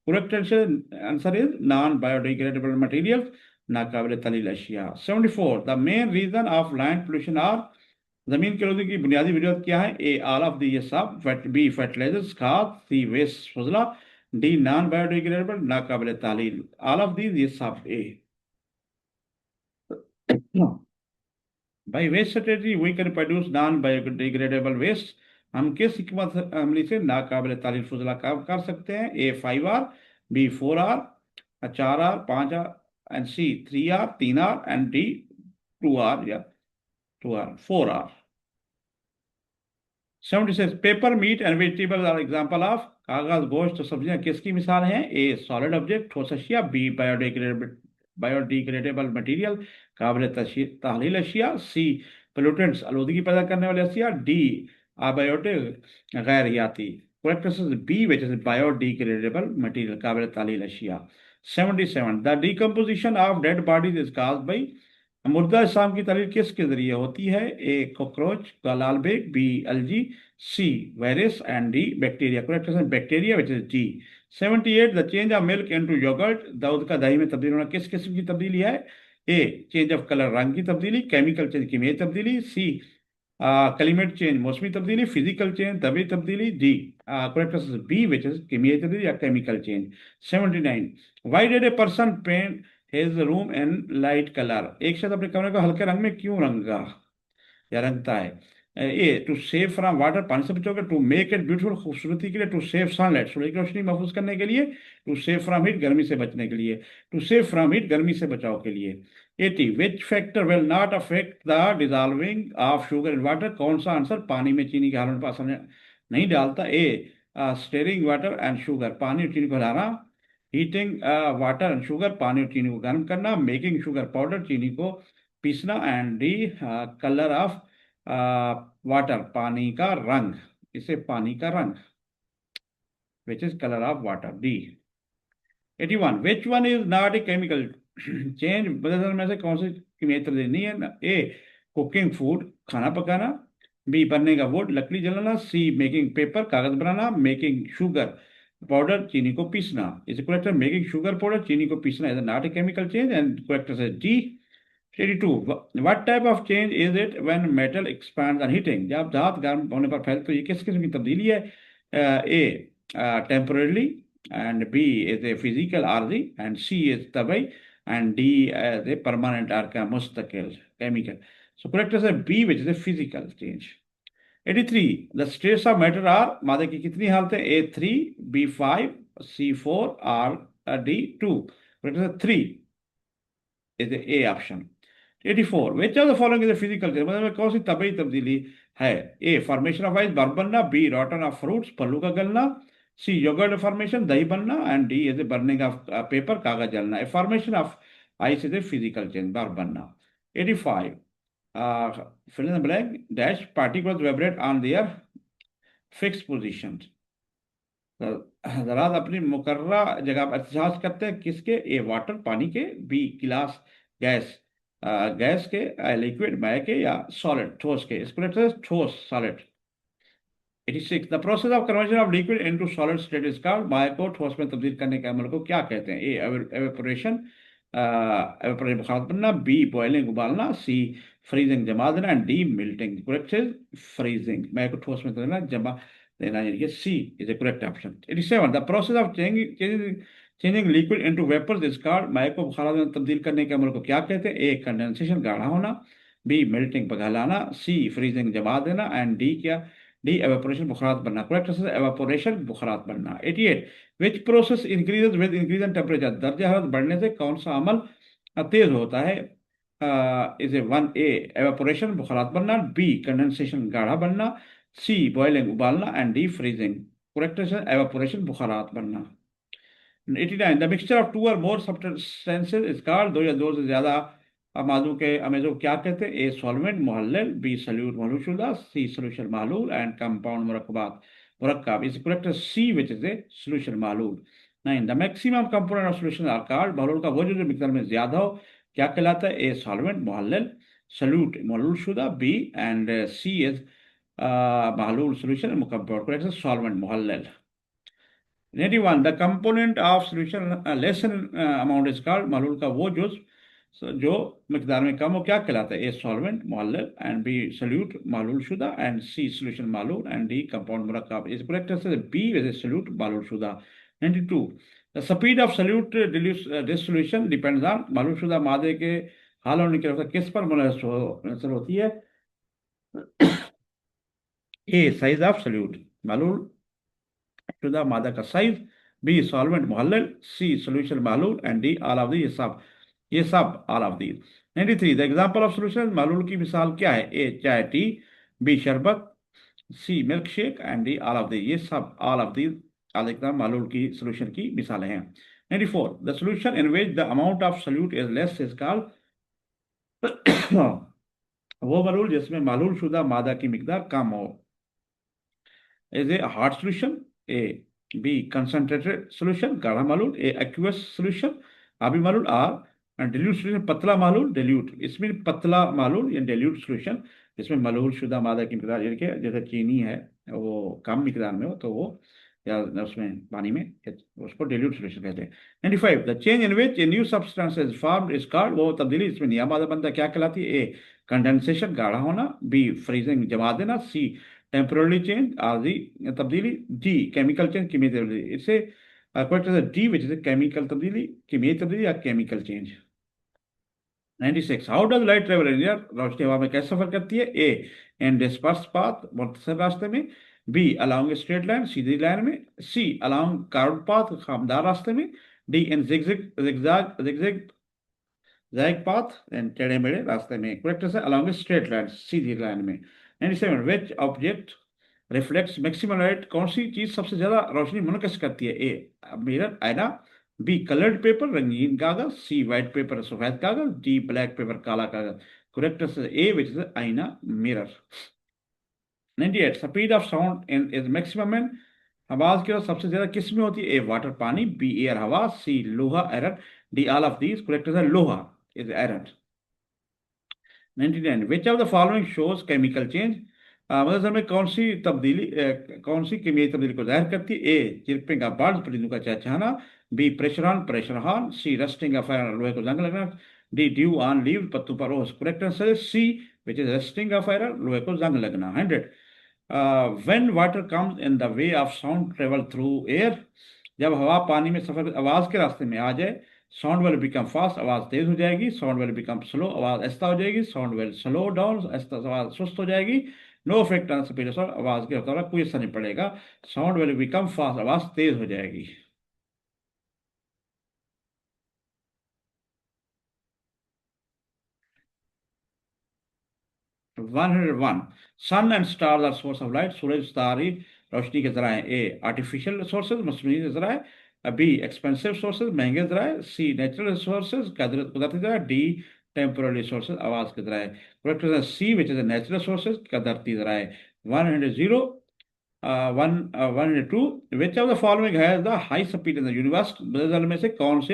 Correct answer is non biodegradable material, नाकाबिल तालील अशिया। 74, the main reason of land pollution are. जमीन के आलूदगी की बुनियादी वजह क्या है? ए, ऑल ऑफ दी, ये सब। बी, फर्टिलाइजर्स, खाद। सी, वेस्ट, फजला। डी, नॉन बायोडिग्रेडेबल, नाकाबिल तालील। ऑल ऑफ दीज, ये सब ए। By, waste strategy we can produce non biodegradable waste. हम किस हिकमत अमली से नाकाबिल तालील फजला काम कर सकते हैं? A, 5R। B, 4R। 4R, 5R। And C, 3R, 3R। And D, 2R या 2R, 4R। 76, paper, meat and vegetable are example of. कागज, गोश्त, सब्जियां किसकी मिसाल हैं? ए, सॉलिड ऑब्जेक्ट, ठोस अशिया। बी, बायोडिग्रेडेबल मटेरियल, काबिल ताहलील अशिया। सी, पोल्यूटेंट्स, आलूदगी पैदा करने वाले अशिया। डी, अबायोटिक, गैर हयाती। Correct answer B, which is biodegradable material, काबिल ताहलील अशिया। 77, the decomposition of dead bodies is caused by. मुर्दा अजसाम की तारीफ किसके जरिए होती है? ए, कॉकरोच, लाल बेग। B, algae. C, virus. And D, bacteria. Correct answer bacteria, which is D. 78, the change of milk into yoghurt, दूध का दही में तब्दील होना किस किस्म की तब्दीली है? ए, चेंज ऑफ कलर, रंग की तब्दीली। केमिकल चेंज, कीमियाई तब्दीली। सी, क्लाइमेट चेंज, मौसमी तब्दीली। फिजिकल चेंज, तबी तब्दीली। D, correct answer B, which is कीमियाई तब्दीली या chemical change. 79, why did a person paint his room in light colour? एक शख्स अपने कमरे को हल्के रंग में क्यों रंगा या रंगता है? ए, टू सेव फ्रॉम वाटर, पानी से बचाओगे। टू मेक इट ब्यूटीफुल, खूबसूरती के लिए। टू सेव सनलाइट, सूरज की रोशनी महफूज करने के लिए। टू सेव फ्रॉम हीट, गर्मी से बचने के लिए। टू सेव फ्रॉम हीट, गर्मी से बचाव के लिए। 80, which factor will not affect the dissolving of sugar in water? कौन सा आंसर पानी में चीनी के हालन पर असर नहीं डालता? ए, स्टेरिंग वाटर एंड शुगर, पानी और चीनी को हिलाना। हीटिंग वाटर एंड शुगर, पानी और चीनी को गर्म करना। मेकिंग शुगर पाउडर, चीनी को पीसना। And D, colour of water, पानी का रंग, इसे पानी का रंग, which is colour of water. D. 81, which one is not a chemical change? बदल में से कौन सी कीमियाई तब्दीली नहीं है? ए, कुकिंग फूड, खाना पकाना। बी, बनने का वुड, लकड़ी जलाना। सी, मेकिंग पेपर, कागज बनाना। मेकिंग शुगर पाउडर, चीनी को पीसना। इज करेक्ट है मेकिंग शुगर पाउडर, चीनी को पीसना is not a chemical change. And correct है D. 82, what type of change is it when metal expands on heating? जब धात गर्म होने पर फैलती तो ये किस किस्म की तब्दीली है? A, temporary. And B, is a physical आर्जी। एंड सी, इज तबई। And D, is a permanent or का मुस्तकिल केमिकल। सो करेक्ट है B, which is a physical change. 83, the states of matter are. मादे की कितनी हालतें? A, 3। B, 5। C, 4। Or D, 2। Correct है 3 is A option. 84, which of the following is physical change? मतलब कौन सी तबई तब्दीली है? ए, फॉर्मेशन ऑफ आइस, बर्फ बनना। बी, रॉटन ऑफ फ्रूट्स, फलों का गलना। सी, योगर्ट फॉर्मेशन, दही बनना। And D, is a burning of paper, कागज जलना। A, formation of ice is a physical change, बर्फ बनना। 85, fill in the blank, dash, particles vibrate on their fixed position. जराद अपनी मुकर्रा जगह पर एहसास करते हैं किसके? ए, वाटर, पानी के। बी, गिलास, गैस, गैस के। लिक्विड, मय के। या सॉलिड, ठोस के। इसको लेते हैं ठोस, solid. 86, the process of conversion of liquid into solid state is called. मय को ठोस में तब्दील करने के अमल को क्या कहते हैं? ए, एवेपोरेशन, एवेपोरेशन बुखार बनना। बी, बॉइलिंग, उबालना। सी, फ्रीजिंग, जमा देना। And D, melting. करेक्ट है फ्रीजिंग, मय को ठोस में तब्दील जमा देना, यानी कि C is A correct option. 87, the process of changing liquid into vapours is called. मय को बुखार में तब्दील करने के अमल को क्या कहते हैं? ए, कंडेंसेशन, गाढ़ा होना। बी, मेल्टिंग, पिघलाना। सी, फ्रीजिंग, जमा देना। एंड डी क्या? डी, एवेपोरेशन, बुखारात बनना। करेक्ट आंसर एवेपोरेशन, बुखारात बनना। 88, which process increases with increase in temperature? दर्जा हरारत बढ़ने से कौन सा अमल तेज होता है? Is A one A evaporation बुखारात बनना, बी कंडेंसेशन गाढ़ा बनना, सी बॉइलिंग उबालना and D freezing. Correct answer evaporation बुखारात बनना। 89 द मिक्सचर ऑफ टू और मोर सब्सटेंसेस इज कॉल्ड, दो या दो से ज्यादा अमादों के अमेजों को क्या कहते हैं? ए सॉल्वेंट मुहल्लल, बी सल्यूट मलूशुदा, सी सोल्यूशन मालूल एंड कंपाउंड मुरक्कबात मुरक्कब। Is correct C which is a solution मालूल। 9 the maximum component of solution are called, मालूल का वो जो मिकदार में ज्यादा हो क्या कहलाता है? ए सॉल्वेंट मुहल्लल, सल्यूट मलूशुदा, बी एंड सी इज मालूल सोल्यूशन मुकब्बर। करेक्ट सॉल्वेंट मुहल्लल। 91 the component of solution less amount is called, मालूल का वो जो मिकदार में कम हो क्या कहलाता है? ए सॉल्वेंट मुहल्लल एंड बी सल्यूट मालूल शुदा एंड सी सोल्यूशन मालूल एंड डी कंपाउंड मुरक्कब। Is correct answer B which is solute मालूल शुदा। 92 the speed of solute dissolution depends on, मालूल शुदा मादे के हाल होने की रफ्तार किस पर मुनहसर होती है? ए साइज ऑफ सल्यूट मालूल शुदा मादा का साइज, बी सॉल्वेंट मुहल्लल, सी सोल्यूशन मालूल and D all of the. ये सब all of these. 93 the example of solution, मालूल की मिसाल क्या है? ए चाय tea, B sharbat, C milkshake and D all of the. ये सब all of these all exam मालूल की सोल्यूशन की मिसालें हैं। 94 the solution in which the amount of solute is less is called, वो मालूल जिसमें मालूल शुदा मादा की मिकदार कम हो। Is a hot solution, A B concentrated solution गाढ़ा मालूल, ए एक्वस सोल्यूशन आबी मालूल, आर डिल्यूट सोल्यूशन पतला मालूल डिल्यूट। इसमें पतला मालूल या डिल्यूट सोल्यूशन जिसमें मलूल शुदा मादा की मिकदार यानी कि जैसे चीनी है वो कम मिकदार में हो तो वो या उसमें पानी में उसको डिल्यूट सोल्यूशन कहते हैं। 95 the change in which a new substance is formed is called, वो तब्दीली इसमें नया मादा बनता क्या कहलाती है? ए कंडेंसेशन गाढ़ा होना, बी फ्रीजिंग जमा देना, सी टेम्पोरली चेंज आरजी तब्दीली, डी केमिकल चेंज कीमियाई तब्दीली। इससे करेक्ट है डी विच इज केमिकल तब्दीली, कीमियाई तब्दीली या chemical change. 96 how does light travel in air, रोशनी हवा में कैसे सफर करती है? ए इन डिस्पर्स पाथ मुख्तसर रास्ते में, बी अलोंग स्ट्रेट लाइन सीधी लाइन में, सी अलोंग कार्व पाथ खामदार रास्ते में, D in zigzag zigzag zigzag path and टेढ़े मेढ़े रास्ते में। करेक्ट है अलोंग स्ट्रेट लाइन सीधी लाइन में। 97 which object reflects maximum light, कौन सी चीज सबसे ज्यादा रोशनी मुनकस करती है? ए मिरर आईना, बी कलर्ड पेपर रंगीन कागज, सी वाइट पेपर सफेद कागज, डी ब्लैक पेपर काला कागज। Correct answer A which is आईना mirror. 98 speed of sound in is maximum in, आवाज की और सबसे ज्यादा किस में होती है? ए वाटर पानी, बी एयर हवा, सी लोहा iron, D all of these. Correct answer लोहा is iron. 99 which of the following shows chemical change, मतलब सर में कौन सी तब्दीली कौन सी कीमियाई तब्दीली को जाहिर करती है? ए चिरपिंग ऑफ बर्ड्स परिंदों का चहचहाना, B pressure on, C rusting of iron लोहे को जंग लगना, डी ड्यू ऑन लीव पत्तों पर ओस। करेक्ट आंसर है C which is rusting of iron लोहे को जंग लगना। 100 when water comes in the way of sound travel through air, जब हवा पानी में सफर आवाज के रास्ते में आ जाए, साउंड विल बिकम फास्ट आवाज तेज हो जाएगी, साउंड विल बिकम स्लो आवाज आहिस्ता हो जाएगी, साउंड विल स्लो डाउन आवाज सुस्त हो जाएगी, no effect on speed of sound आवाज की रफ्तार कोई असर नहीं पड़ेगा, साउंड विल बिकम फास्ट आवाज तेज हो जाएगी। 101 sun and stars are source of light, सूरज तारे रोशनी के जराए। ए आर्टिफिशियल सोर्सेज मसनूई जराए, बी एक्सपेंसिव सोर्सेज महंगे जराए, सी नेचुरल सोर्सेज कुदरती जराए, डी टेम्पोररी सोर्सेज आवाज के जराए। Correct answer C which is natural sources कुदरती जराए। 102 102 which of the following has the high speed in the universe, में से कौन से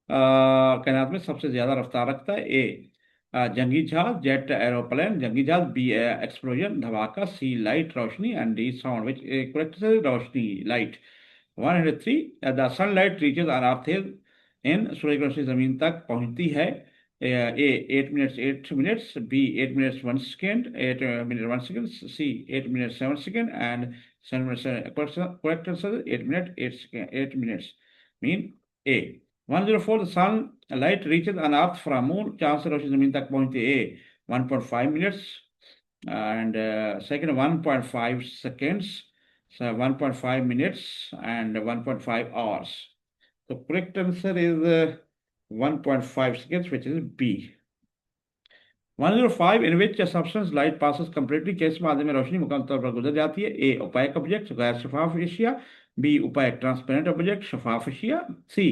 कायनात में सबसे ज्यादा रफ्तार रखता है? ए जंगी जहाज जेट एरोप्लेन जंगी जहाज, बी एक्सप्लोजन धमाका, सी लाइट रोशनी and D sound which correct है रोशनी light. 103 the sunlight reaches on earth in, सूर्य की रोशनी जमीन तक पहुंचती है। A 8 minutes 8 minutes, B 8 minutes 1 second 8 minute 1 second, C 8 minutes 7 second and 7 minutes. Correct answer 8 minute 8 second 8 minutes mean A. 104 the sunlight reaches on earth from moon, चांद से रोशनी जमीन तक पहुंचती है। 1.5 minutes and second 1.5 seconds, so 1.5 minutes and 1.5 hours. The correct answer is 1.5 seconds, which is B. 105 in which substance light passes completely, किस माध्यम में रोशनी मुकम्मल तौर पर गुजर जाती है? ए ओपेक ऑब्जेक्ट गैर शफाफ एशिया, बी ओपेक ट्रांसपेरेंट ऑब्जेक्ट शफाफ एशिया, सी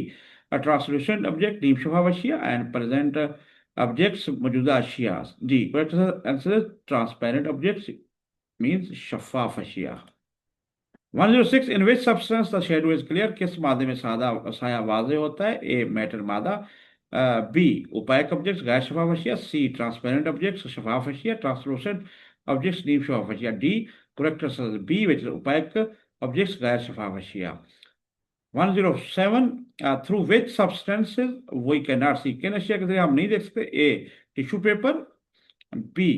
ट्रांसलूसेंट ऑब्जेक्ट नीम शफाफ एशिया एंड प्रेजेंट ऑब्जेक्ट्स मौजूदा अशिया। D correct answer transparent objects means शफाफ अशिया। 106 in which substance the shadow is clear, किस मादे में सादा साया वाज़े होता है? ए मैटर मादा, बी ओपेक ऑब्जेक्ट्स गैर शफाफ अशिया, सी ट्रांसपेरेंट ऑब्जेक्ट्स शफाफ अशिया, ट्रांसलूसेंट ऑब्जेक्ट्स नीम शफाफ अशिया। D correct answer B which is opaque objects गैर शफाफ अशिया। 107 through which substances we can not see, किन अशिया के जरिए हम नहीं देख सकते? A tissue paper, B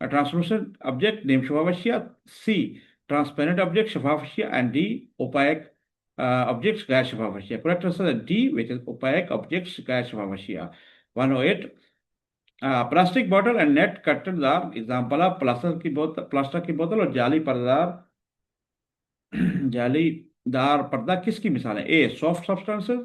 translucent object नीम शफाफ अशिया, सी ट्रांसपेरेंट ऑब्जेक्ट शफाफ अशिया एंड डी ओपेक ऑब्जेक्ट्स गैर शफाफ अशिया। Correct answer D which is opaque objects गैर शफाफ अशिया। 108 प्लास्टिक बॉटल एंड नेट कटरदार एग्जाम्पल ऑफ प्लास्टिक की बोतल और जाली पर्दार जालीदार पर्दा किसकी मिसाल है? ए सॉफ्ट सब्सटेंसेस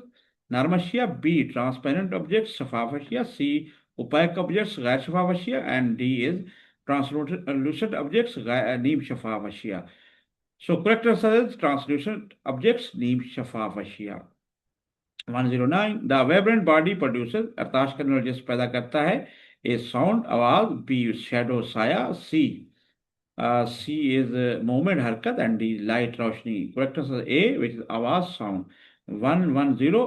नरम अशिया, बी ट्रांसपेरेंट ऑब्जेक्ट्स शफाफ अशिया, सी ओपेक ऑब्जेक्ट्स गैर शफाफ अशिया and D is translucent objects नीम शफाफ अशिया। So correct answer is translucent objects नीम शफाफ अशिया। 109 द वाइब्रेंट बॉडी प्रोड्यूसेस, अरताश करने वाला जिस्म पैदा करता है? ए साउंड आवाज, बी शैडो साया, सी इज मूवमेंट हरकत एंड डी लाइट रोशनी। Correct answer A which is आवाज sound. 110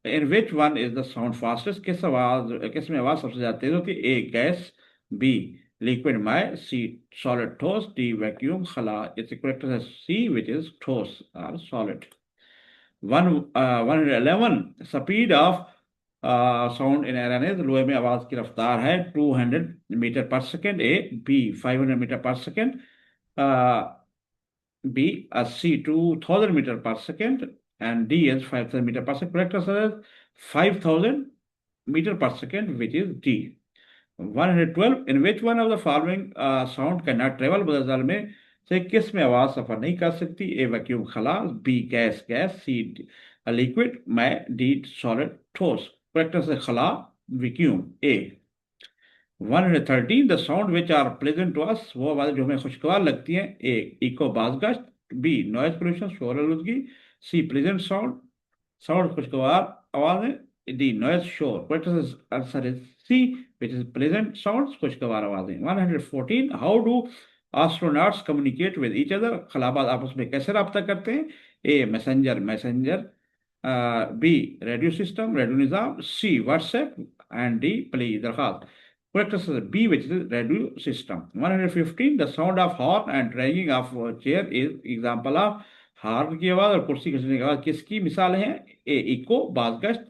in which one is the sound fastest, किस में आवाज सबसे ज्यादा तेज होती है? ए गैस, बी लिक्विड माय, सी सॉलिड ठोस, डी वैक्यूम खला। It's correct answer C which is ठोस और solid. 111 speed of sound in iron, लोहे में आवाज की रफ्तार है 200 metre per second, A B 500 metre per second, B 2000 metre per second and D is 5000 metre per second. Correct answer is 5000 metre per second which is D. 112 in which one of the following sound can not travel, बदल में से किस में आवाज सफर नहीं कर सकती? A vacuum खला, बी गैस, सी लिक्विड मै, डी सॉलिड ठोस। करेक्ट आंसर खला vacuum A. 113 the sound which are pleasant to us, वो आवाजें जो हमें खुशगवार लगती हैं? ए इको बाजगश्त, बी नॉइज पोल्यूशन शोर आलूदगी, सी प्लेजेंट साउंड साउंड खुशगवार आवाजें, डी नॉइज शोर। Correct answer is C which is pleasant sound खुशगवार आवाजें। 114 how do astronauts communicate with each other, खलाबाज आपस में कैसे रब्ता करते हैं? A messenger, B radio system radio निज़ाम, C WhatsApp and D play दरखास्त। Correct answer B which is radio system. 115 the sound of horn and dragging of chair is example of, horn की आवाज और कुर्सी खींचने की आवाज किसकी मिसाल है? ए इको बाजगश्त,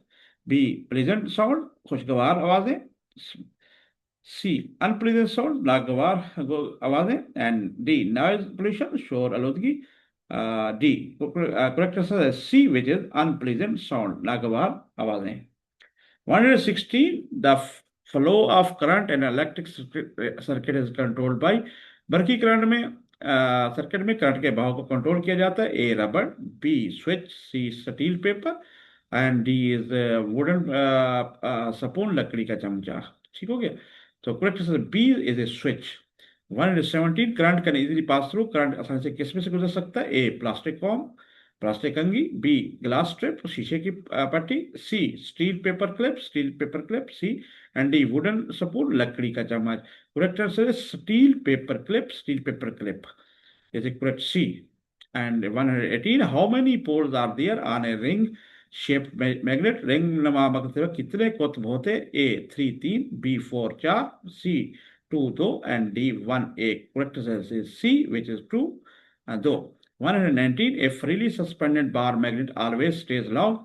बी प्लेजेंट साउंड खुशगवार आवाजें, सी अनप्लेजेंट साउंड नागवार आवाजें एंड डी नॉइज पोल्यूशन शोर आलूदगी। डी करेक्ट आंसर है C which is unpleasant sound नागवार आवाजें। 116 the flow of current in electric circuit is controlled by, बरकी करंट में सर्किट में करंट के बहाव को कंट्रोल किया जाता है? A rubber, B switch, C steel paper and D is wooden spoon लकड़ी का चमचा। ठीक हो गया? तो correct answer B is a switch. 117 current can easily pass through, current आसानी से किसमें से गुजर सकता है? ए प्लास्टिक फॉर्म प्लास्टिक कंघी, बी ग्लास स्ट्रिप शीशे की पट्टी, C steel paper clip, C and D wooden spoon लकड़ी का चम्मच। करेक्ट आंसर है steel paper clip is correct C. And 118 how many poles are there on a ring shape magnet, ring नमा मकसद कितने कुतुब होते? A 3 3, B 4 4, C 2 2 and D 1 1। Correct answer is C which is 2 2। 119 A freely suspended bar magnet always stays long,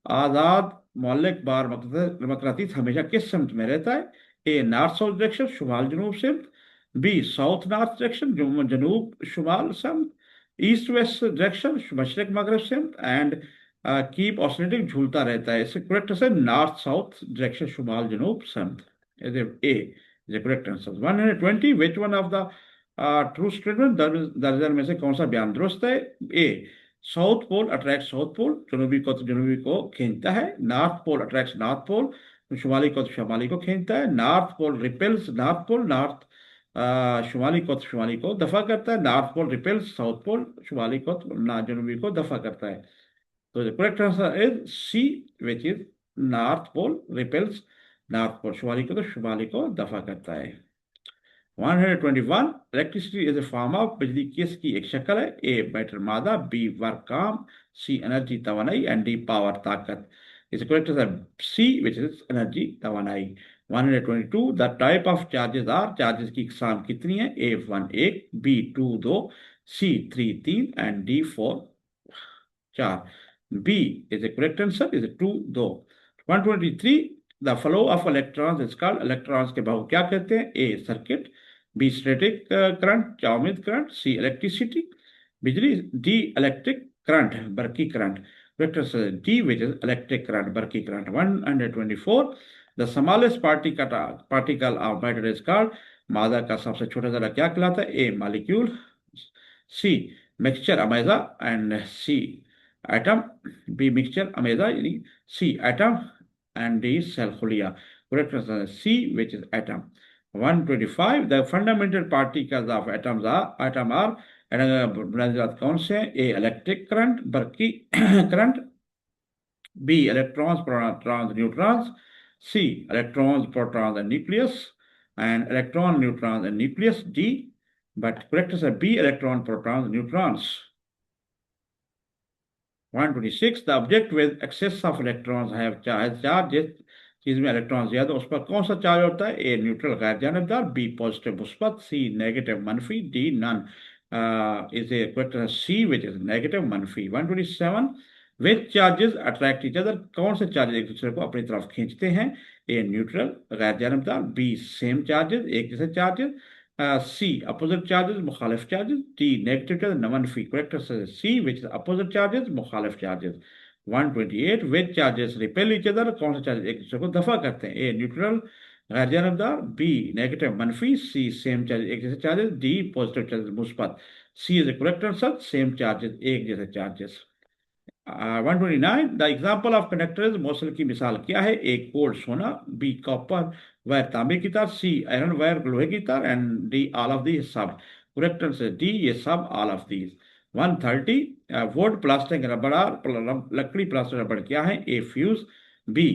आजाद मौलिक bar मकनातीस हमेशा किस सिमत में रहता है? ए नॉर्थ साउथ डायरेक्शन शुमाल जनूब सिमत, बी साउथ नॉर्थ डायरेक्शन जनूब शुमाल सिमत, ईस्ट वेस्ट डायरेक्शन मशरक मगरब सिमत एंड कीप ऑसिलेटिंग झूलता रहता है। इससे correct answer north south direction शुमाल जनूब सिमत is A is correct answer. 120 which one of the true statement दर्जन में से कौन सा बयान दुरुस्त है? A south pole attract south pole, जनूबी को तो जनूबी को खींचता है, north pole attract north pole, तो शुमाली को शुमाली को खींचता है। North pole repels north pole, north शुमाली को शुमाली को दफा करता है। North pole repels south pole, शुमाली को ना जनूबी को दफा करता है। तो the correct answer is C, which is north pole repels north pole, शुमाली को तो शुमाली को दफा करता है। 121, electricity is a form of, बिजली किसकी एक शक्ल है? ए बैटर मादा, बी वर्क काम, सी एनर्जी तवानाई एंड डी पावर ताकत। Is correct answer C, which is energy तवानाई। 122, the type of charges are, charges की इकसाम कितनी है? ए 1 एक, बी 2 दो, सी 3 तीन and D 4 4। B is A correct answer, is 2 2। 123, the flow of electrons is called, electrons के बहाव क्या कहते हैं? A circuit, B static current चाउमिद करंट, सी इलेक्ट्रिसिटी बिजली, डी इलेक्ट्रिक करंट बरकी current. Vector D which is electric current बरकी current. 124, the smallest particle of matter is called, मादा का सबसे छोटा जरा क्या कहलाता है? ए मॉलिक्यूल, सी मिक्सचर अमेजा and C atom, B mixture अमेजा यानी C atom and D cell खुलिया। Correct answer C, which is atom. 125, the fundamental particles of atoms are, atom are, बुनियादी कौन से हैं? ए इलेक्ट्रिक करंट बरकी current, B electrons protons neutrons, C electrons protons and nucleus and electron neutrons and nucleus, D, but correct answer B, electron protons neutrons। 126, the object with excess of electrons have charge, जिस चीज में electron ज्यादा उस पर कौन सा charge होता है? ए न्यूट्रल गैर जानबदार, बी पॉजिटिव मुस्बत, सी नेगेटिव मनफी, D none. Is A correct answer C, which is negative मनफी। 127, which charges attract each other, कौन से चार्जेस एक दूसरे को अपनी तरफ खींचते हैं? ए न्यूट्रल गैर जानबदार, बी सेम चार्जेस एक जैसे चार्जेस, सी अपोजिट चार्जेस मुखालिफ चार्जेस, डी नेगेटिव चार्जेस मनफी। Correct answer C, which is opposite charges मुखालिफ charges. 128, which charges repel each other, कौन से चार्जेस एक दूसरे को दफा करते हैं? ए न्यूट्रल गैर जानबदार, बी नेगेटिव मनफी, सी सेम चार्जेस एक जैसे चार्जेस, डी पॉजिटिव चार्जेस मुस्बत। C is A correct answer, same charges एक जैसे charges. 129, the example of conductors, मौसल की मिसाल क्या है? ए गोल्ड सोना, बी कॉपर वायर तांबे की तार, सी आयरन वायर लोहे की तार and D all of these सब। करेक्ट आंसर डी, ये सब all of these. 130, wood plastic रबड़, लकड़ी प्लास्टिक रबड़ क्या है? A fuse, B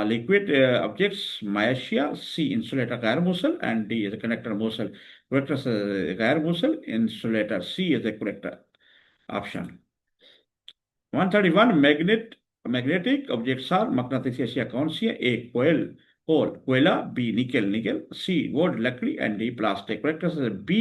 liquid objects मायशिया, सी इंसुलेटर गैर मूसल एंड डी इज कंडक्टर मूसल। करेक्ट आंसर गैर मूसल insulator, C is A correct option. 131, magnetic objects are, मकनातीसी अशिया कौन सी है? ए कोयला, बी निकल सी वुड लकड़ी and D plastic. Correct answer B,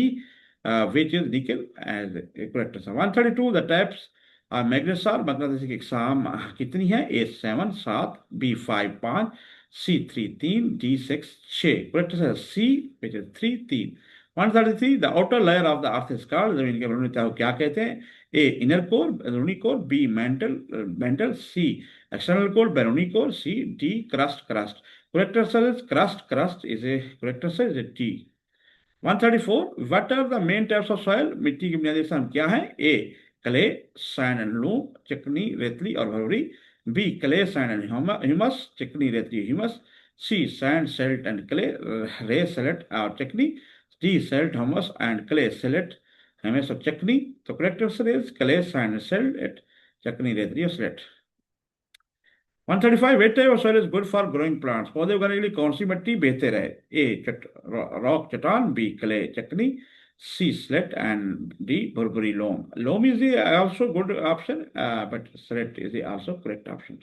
which is nickel as correct answer. 132, the types magnets are, मकनातीसी की इकसाम कितनी है? A 7 7, B 5 5, C 3 3, D 6 6। Correct answer C, which is 3 3। 133, the outer layer of the earth is called, जमीन के बैरूनी तह को क्या कहते हैं? ए इनर कोर बैरूनी core, B mantle, C external core बैरूनी core, C D crust correct answer is crust is A correct answer is A T. 134, what are the main types of soil, मिट्टी की बुनियादी अक़साम क्या है? A clay, sand and loam, चिकनी रेतली और Bhavari, B clay sand and humus, चिकनी रेतली humus, C sand silt and clay, रे सेलेट और चिकनी, D silt humus and clay silt हमें सब चकनी। तो correct answer is clay sand silt, चकनी रेतली और silt. 135, what type of soil is good for growing plants, पौधे उगाने के लिए कौन सी मिट्टी बेहतर है? ए रॉक चट्टान, बी क्ले चकनी, सी स्लेट एंड डी भुरभुरी loam is also good option, but slate is also correct option.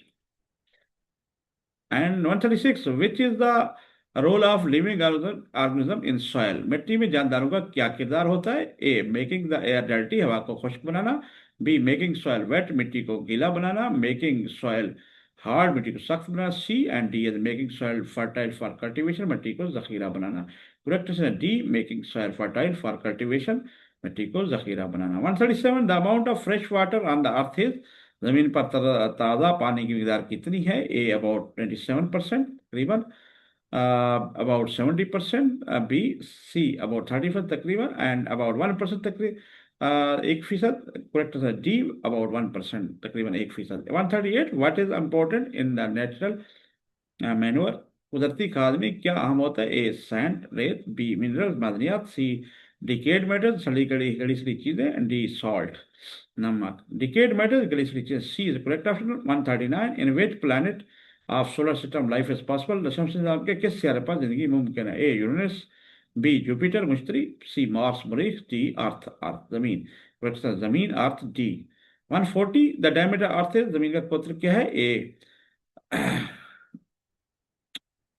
And 136, which is the role of living organism in soil, मिट्टी में जानदारों का क्या किरदार होता है? A making the air dirty, हवा को खुश्क बनाना, बी मेकिंग सॉइल वेट, मिट्टी को गीला बनाना, मेकिंग सॉइल हार्ड, मिट्टी को सख्त बनाना, C and D is making soil fertile for cultivation, मिट्टी को जखीरा बनाना। Correct answer D, making soil fertile for cultivation, मिट्टी को जखीरा बनाना। 137, the amount of fresh water on the earth is, जमीन पर ताज़ा पानी की मिकदार कितनी है? ए अबाउट 27% तकरीबन, अबाउट 70%, बी सी अबाउट 30% तकरीबन एंड अबाउट 1% तकरीबन 1%। करेक्ट आंसर डी, अबाउट 1% तकरीबन 1%। 138, what is important in the natural manure कुदरती खाद में क्या अहम होता है? ए सैंड रेत, बी मिनरल मादनियात, सी डिकेड मेटल सड़ी गली गली सड़ी चीजें, एंड डी सॉल्ट नमक। डिकेड मेटल गली सड़ी चीजें, C is correct option 139। In which planet of solar system life is possible? शमस निजाम के किस सितारे पर जिंदगी मुमकिन है? ए यूरेनस, बी जुपिटर मुश्तरी, सी मार्स मरीख, डी अर्थ अर्थ जमीन। करेक्ट जमीन अर्थ डी। 140 द डायमीटर अर्थ है, जमीन का क्षेत्र क्या है? ए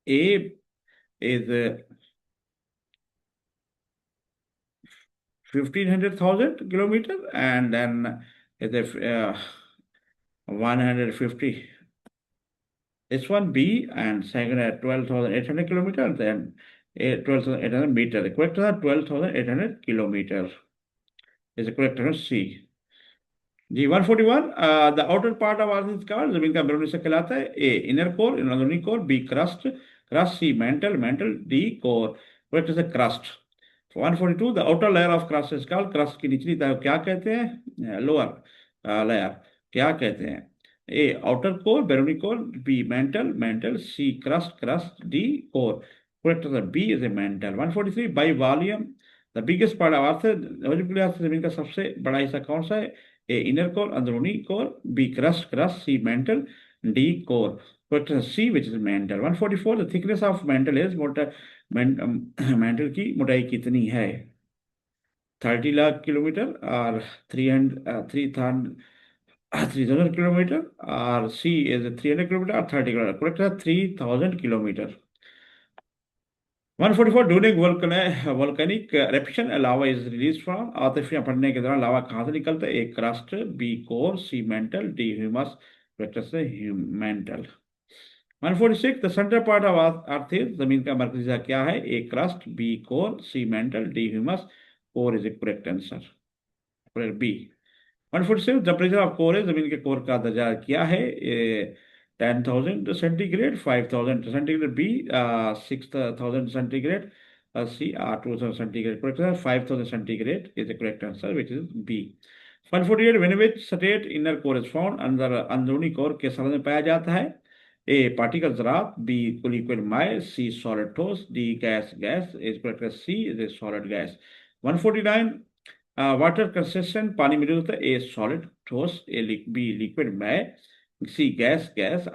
A is 1,500,000 kilometers, and then is a 150. This one B, and second at 12,800 kilometers, then 12,800 meters. The correct answer 12,800 kilometers is the correct answer C. जी 141 the outer part of earth is called, जमीन का अंदरूनी हिस्सा कहलाता है? A inner core, अंदरूनी core, B crust crust, C mantle mantle, D core. Correct है crust. 142 the outer layer of crust is called, crust की निचली तह क्या कहते हैं? लोअर लेयर क्या कहते हैं? ए आउटर कोर बैरूनी core, B mantle mantle, C crust crust, D core. Correct है B is a mantle. 143 by volume the biggest part of earth, जमीन का सबसे बड़ा हिस्सा कौन सा है? ए इनर कोर अंदरूनी core, B crust crust, C mantle, D core. Question C which is mantle. 144 the thickness of mantle is mantle की मोटाई कितनी है? 30 लाख किलोमीटर, और 3,000 किलोमीटर, और सी इज 300 किलोमीटर, और 30 किलोमीटर। करेक्ट है 3,000 kilometre. 144 during volcanic eruption lava is release from, आतिशियां पड़ने के दौरान लावा कहाँ से निकलता है? A crust, B core, C mantle, D humus. Vector से mantle. 146 the centre part of earth is, जमीन का मरकजी हिस्सा क्या है? A crust, B core, C mantle, D humus. Core is A correct answer, B. 147 temperature of core है, जमीन के कोर का दर्जा क्या है? 10,000 centigrade, 5,000 centigrade, B 6,000 centigrade, C 2,000 centigrade. Correct answer 5,000 centigrade is the correct answer which is B. 148 when which state inner core is found, अंदर अंदरूनी core के सरहद में पाया जाता है? ए पार्टिकल ज़रात, बी लिक्विड माय, सी सॉलिड ठोस, D gas gas is correct, C is a solid gas. 149 water consistent पानी में होता है? ए सॉलिड ठोस, ए बी लिक्विड में, C gas gas,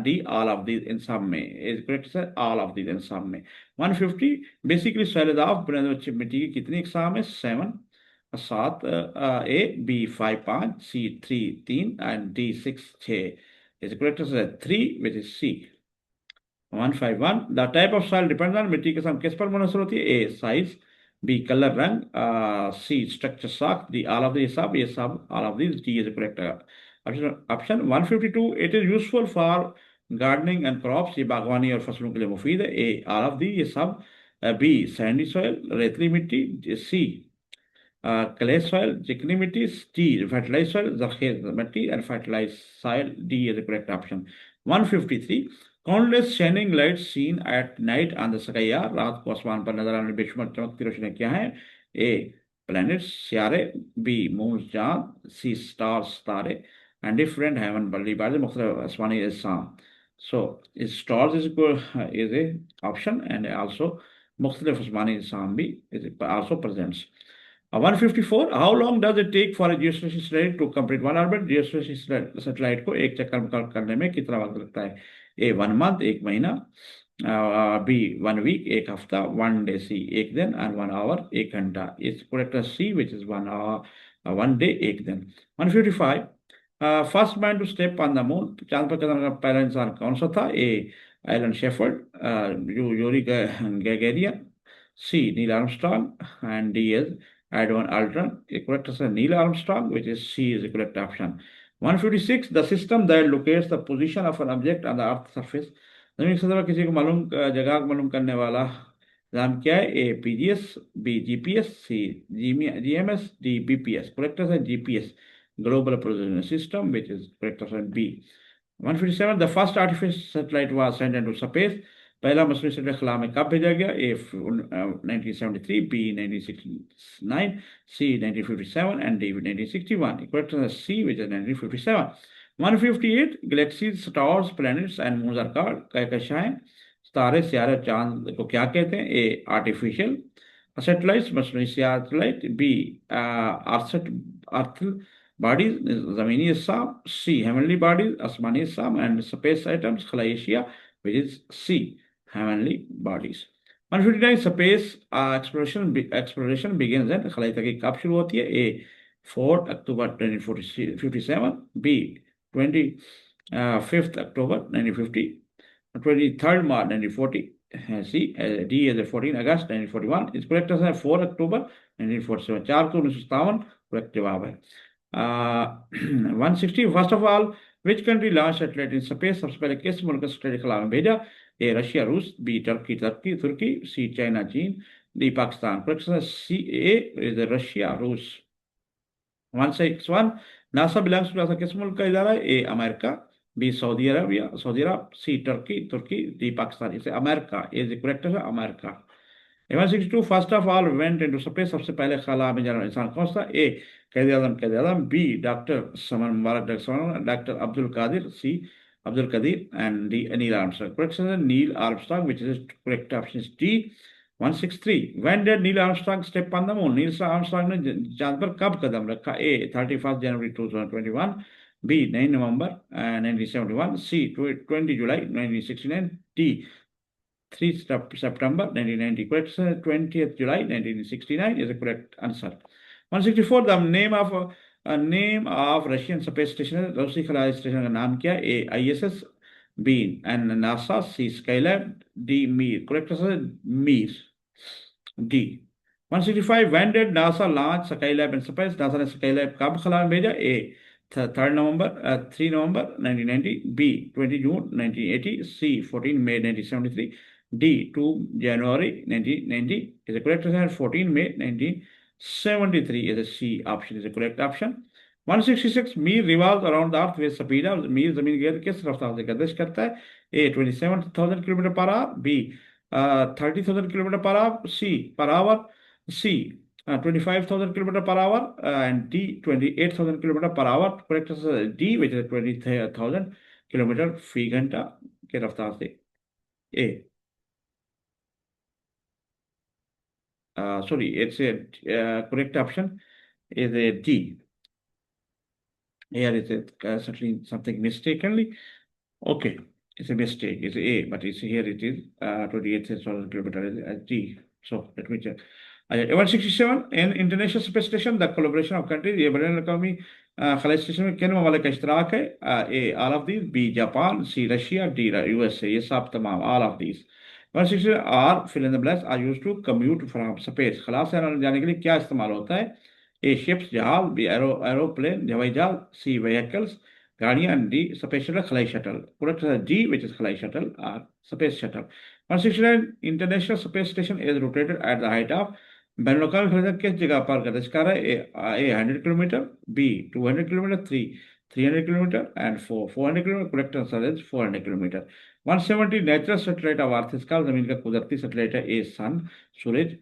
D all of these इन सब में is correct sir, all of these इन सब में। 150 बेसिकली सॉलिड ऑफ मिट्टी की कितनी इकसाम है? 7 7, A B 5 5, C 3 3, and D 6 6 is correct sir 3 which is C. 151 the type of soil depends on, मिट्टी की किस्म किस पर मुनहसर होती है? ए साइज, बी कलर रंग, सी स्ट्रक्चर साख, डी ऑल ऑफ दिस सब, ये सब all of this, D is correct option. 152 it is useful for gardening and crops, ये बागवानी और फसलों के लिए मुफीद है? ए ऑल ऑफ दी ये सब, बी सैंडी सॉइल रेतली मिट्टी, सी क्ले सॉइल चिकनी मिट्टी, डी फर्टिलाइज सॉइल जरखेज मिट्टी, and fertilize soil, D is the correct option. 153 countless shining light seen at night on the sky are, रात को आसमान पर नजर आने बेशुमार चमकती रोशनी क्या है? ए प्लैनेट्स सियारे, बी मून्स चांद, सी स्टार्स तारे, एंड डिफरेंट हेवन बल्ली बार मुख्तलिफ आसमानी अजसाम। So stars is A option, and also मुख्तलिफ आसमानी अजसाम भी is also presents. 154 how long does it take for a geospatial satellite to complete one orbit, geospatial satellite को एक चक्कर मुकम्मल करने में कितना वक्त लगता है? ए 1 मंथ एक महीना, बी 1 वीक एक हफ्ता, 1 डे सी एक दिन, एंड 1 आवर एक घंटा। Is correct C which is 1 hour 1 day एक दिन। 155 first man to step on the moon, चांद पर कदम रखा पहला इंसान कौन सा था? A Alan Shepard, Yuri Gagarin, C Neil Armstrong, and D is Edwin Aldrin. The correct answer Neil Armstrong, which is C is the correct option. 156 the system that locates the position of an object on the earth surface. जमीन की सतह पर किसी को मालूम जगह को मालूम करने वाला नाम क्या है? A PGS, B GPS, C GMS, D BPS. Correct answer GPS global positioning system which is correct answer B. 157 the first artificial satellite was sent into space, पहला मसनूई सैटेलाइट खला में कब भेजा गया? A 1973, B 1969, C 1957, and D 1961। Correct answer C which is 1957। 158 galaxies stars planets and moons are called, क्या है? तारे सियारे चांद को क्या कहते हैं? ए आर्टिफिशियल सैटेलाइट्स, मसनूई satellite. B earth earth bodies, जमीनी हिस्सा। सी हेवनली बॉडीज, आसमानी हिस्सा। एंड स्पेस आइटम्स, खलाई एशिया, which is C heavenly bodies. 159 space exploration begins and, खलाई तहकीक कब शुरू होती है? A 4 October 1957। B 25 October 1950, 23rd March 1940, C, D is 14 August 1941, is correct answer है 4 October 1947, 4 को 1957 correct जवाब है। 160 first of all which country launch satellite in space, सबसे पहले किस मुल्क ने सैटेलाइट खला में भेजा? ए रशिया रूस, बी टर्की टर्की तुर्की, सी चाइना चीन, D Pakistan. Correct answer C A is Russia रूस। 161 नासा बिलोंग्स टू, नासा किस मुल्क का इदारा है? A America, B Saudi Arabia सऊदी अरब, सी टर्की तुर्की, डी पाकिस्तान। इसे America is the correct answer, America. 162 first of all went into space, सबसे पहले खला में जाना इंसान कौन सा? A Quaid Azam, B doctor Saman Mubarak, doctor Abdul Qadir, C Abdul Qadeer, and D Neil Armstrong. Correct answer Neil Armstrong, which is correct option is D। 163 when did Neil Armstrong step on the moon? Neil Armstrong ने चांद पर कब कदम रखा? ए 31 जनवरी 2021, B 9 November 1971, C 20 July 1969, D 3 September 1990। Correct answer 20th July 1969 is the correct answer। 164 the name of Russian space station, रूसी खलाई station का नाम क्या? A ISS, B and NASA, C Skylab, D Mir. Correct answer Mir, D. 165 when did NASA launch Skylab in space? NASA ने Skylab कब खला में भेजा? A 3 नवंबर 1990, बी 20 जून 1980, सी 14 मई 1973, डी 2 जनवरी 1990 is the correct answer। 14 May 1973 is the C option is the correct option। 166 Mir revolves around the earth with speed of, Mir जमीन के गिर्द किस रफ्तार से गर्दिश करता है? A 27,000 kilometre per hour, B 30,000 kilometre per hour, C per hour, C 25,000 kilometer per hour, and D 28,000 kilometer per hour। correct answer is D which is 20,000 kilometre फी घंटा के रफ्तार से। ए sorry it's a correct option is a D। here is it certainly something mistakenly, okay, it's a mistake, it's a but it's here it is 28,000 kilometer as D, so let me check। 167 in international space station the collaboration of countries, ये बैन अवी खलाई स्टेशन में किन ममालिक का इश्तराक है? A all of these, B Japan, C Russia, D USA। ये सब तमाम all of these. 160 are fill in the blanks are used to commute from space, खला से जाने के लिए क्या इस्तेमाल होता है? ए शिप्स जहाज, बी एरोप्लेन हवाई जहाज, सी व्हीकल्स गाड़ियां, डी स्पेस शटल खलाई shuttle. Correct D which is खलाई shuttle or space shuttle. 169 international space station is rotated at the height of, बैन अवी किस जगह पर गर्दिश कर रहा है? A 100 kilometre, B 200 kilometre, 300 kilometre, and 400 kilometre. Correct answer is 400 kilometre. 170 natural satellite of earth इसका, जमीन का कुदरती सैटेलाइट है? ए सन सूरज,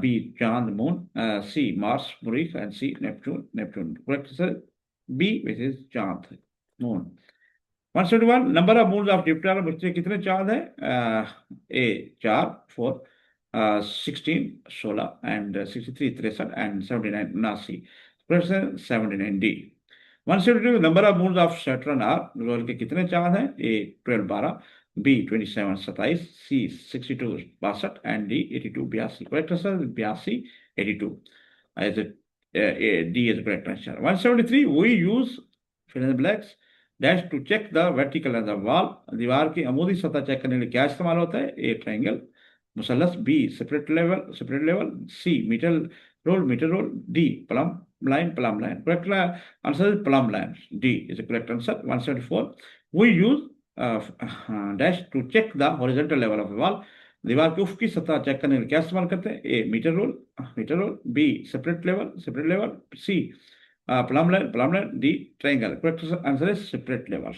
बी चांद मून, सी मार्स मरीख, and C Neptune. Correct answer B which is चांद moon. 171 number of moons of Jupiter, मुझसे कितने चांद है? A 4 4, 16 16, and 63 63, and 79 79। 79 D. 172 number of moons of Saturn are, ग्रह के कितने चांद हैं? A 12 12, B 27 27, C 62 62, and D 82 82। Correct answer 82 82 as D is correct answer. 173 we use fill in the blanks dash to check the vertical and the wall, दीवार की अमूदी सतह check करने के लिए क्या इस्तेमाल होता है? ए ट्रायंगल, मुसल्लस, B separate level, C metre roll, D plumb line। Correct answer is plumb line, D is the correct answer। 174 we use dash to check the horizontal level of the wall, दीवार के उफ की सतह check करने के लिए क्या इस्तेमाल करते हैं? A metre roll, B separate level, C plumb line, D triangle. Correct answer is separate level,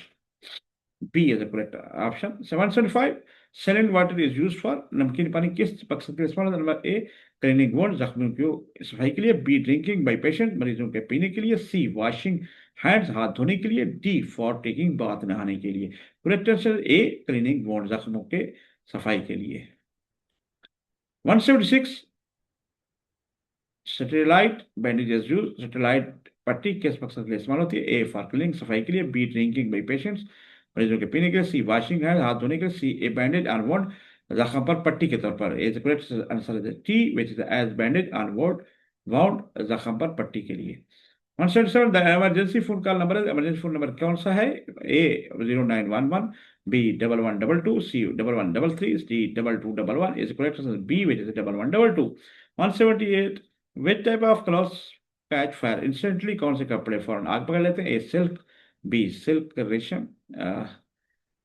B is the correct option। 775 saline water is used for, नमकीन पानी किस मकसद के लिए इस्तेमाल होता है? नंबर ए क्लीनिंग वुंड, जख्मों की सफाई के लिए, बी ड्रिंकिंग बाय पेशेंट, मरीजों के पीने के लिए, सी वॉशिंग हैंड्स हाथ धोने के लिए, डी फॉर टेकिंग बाथ नहाने के लिए। करेक्ट आंसर ए क्लीनिंग वोंड जख्मों के सफाई के लिए। 176 सेटेलाइट बैंडेजेस यूज। सेटेलाइट पट्टी किस मकसद के लिए इस्तेमाल होती है? ए फॉर क्लीनिंग सफाई के लिए, बी ड्रिंकिंग बाई पेशेंट्स मरीजों के पीने के लिए, सी वॉशिंग हैंड हाथ धोने के लिए, C a bandage on wound जख्म पर पट्टी के तौर पर। ए करेक्ट आंसर है T which is as bandage on wound wound जख्म पर पट्टी के लिए। 177 the emergency phone call number है। इमरजेंसी फोन नंबर कौन सा है? A 0911, B 1122, C 1133, D 2211 is correct answer B which is 1122। 178 which type of cloth catch fire instantly? कौन से कपड़े फौरन आग पकड़ लेते हैं? ए सिल्क, बी सिल्क रेशम,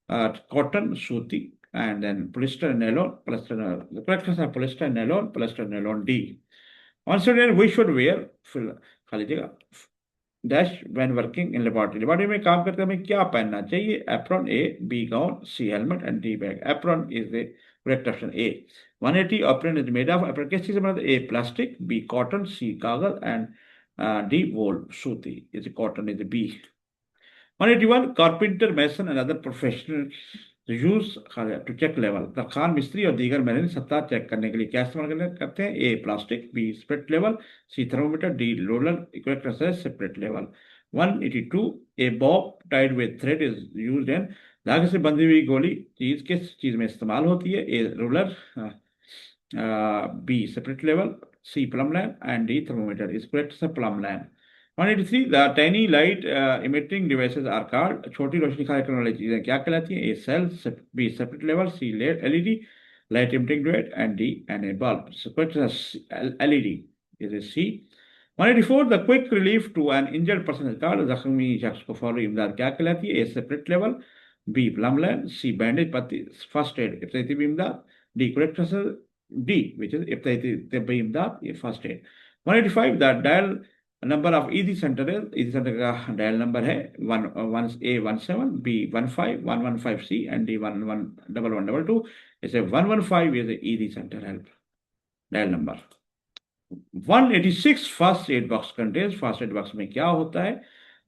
कॉटन सूती, and then polyester nylon. Polyester correct answer polyester nylon, polyester nylon D. 179 we should wear खाली जगह dash when working in laboratory. Laboratory में काम करते हमें क्या पहनना चाहिए? Apron A, B gown, C helmet and D bag. Apron is the correct option A. 180 apron is made of. Apron किस चीज से बना है? A plastic, B cotton, C कागज एंड डी वोल सूती is cotton is B. 181 carpenter mason and other professional use to check level. तरखान मिस्त्री और दीगर मैंने सत्ता चेक करने के लिए क्या इस्तेमाल करते हैं? A plastic, B spirit level, C thermometer, D roller. Correct answer है spirit level. 182 a bob tied with thread is used in. धागे से बंधी हुई गोली चीज किस चीज में इस्तेमाल होती है? A roller, B spirit level, C plumb line and D thermometer is correct answer plumb line. 183 the tiny light emitting devices are called. छोटी रोशनी खाली करने वाली चीजें क्या कहलाती हैं? A cell, B separate level, C LED light emitting device and D an a bulb. LED is a C. 184 the quick relief to an injured person is called. जख्मी शख्स को फौरी इमदाद क्या कहलाती है? A separate level, B plum line, C bandage पत्ती first aid इब्तदाई इमदाद, D correct answer D which is इब्तदाई इमदाद ये first aid. 185 the dial number of easy centre है। ईजी सेंटर का डायल नंबर है 1 बी 15 एंड डी 111122। जैसे 115 is easy centre help dial number. 186 first aid box contains. First aid box में क्या होता है?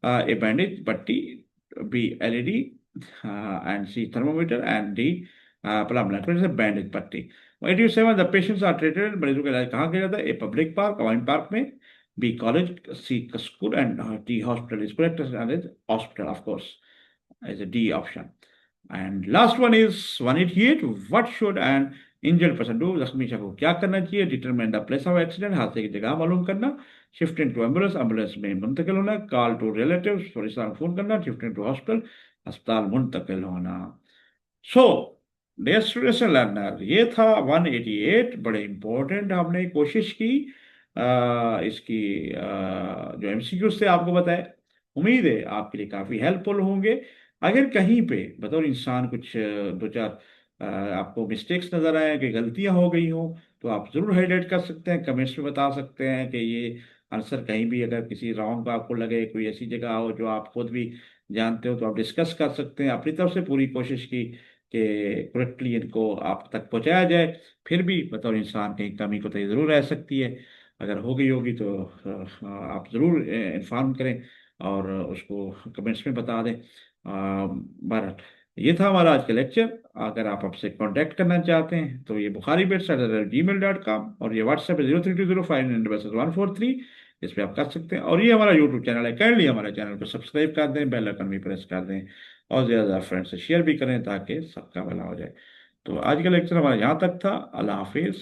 ए बैंडेज पट्टी, B LED and C thermometer and D plum line bandage पट्टी। 187 the patients are treated. मरीजों का इलाज कहाँ किया जाता है? A public park Awami park में, B college, C school and D hospital is correct and is hospital of course is a D option. And last one is 188 what should an injured person do? जख्मी शख्स को क्या करना चाहिए? Determine the place of accident, हादसे की जगह मालूम करना, shift into ambulance, ambulance में मुंतकिल होना, call to relatives, रिश्तेदार को फोन करना, shift into hospital, अस्पताल मुंतकिल होना। So dear students and learner, ये था 188 बड़े इंपॉर्टेंट हमने कोशिश की इसकी जो एमसीक्यू से आपको बताए। उम्मीद है आपके लिए काफ़ी हेल्पफुल होंगे। अगर कहीं पे बतौर इंसान कुछ दो चार आपको मिस्टेक्स नज़र आए कि गलतियां हो गई हों तो आप ज़रूर हाईलाइट कर सकते हैं, कमेंट्स में बता सकते हैं कि ये आंसर कहीं भी अगर किसी रॉन्ग आपको लगे, कोई ऐसी जगह हो जो आप खुद भी जानते हो तो आप डिस्कस कर सकते हैं। अपनी तरफ से पूरी कोशिश की कि करेक्टली इनको आप तक पहुंचाया जाए। फिर भी बतौर इंसान कहीं कमी कोताही ज़रूर रह सकती है। अगर हो गई होगी तो आप ज़रूर इन्फॉर्म करें और उसको कमेंट्स में बता दें। बहरहाल ये था हमारा आज का लेक्चर। अगर आप हमसे कांटेक्ट करना चाहते हैं तो ये bukhari@gmail.com और ये व्हाट्सएप है 0320599143। इस पर आप कर सकते हैं। और ये हमारा यूट्यूब चैनल है, काइंडली हमारे चैनल को सब्सक्राइब कर दें, बेल आइकन भी प्रेस कर दें और ज़्यादा फ्रेंड्स से शेयर भी करें ताकि सबका भला हो जाए। तो आज का लेक्चर हमारा यहाँ तक था। अल्लाह हाफिज़।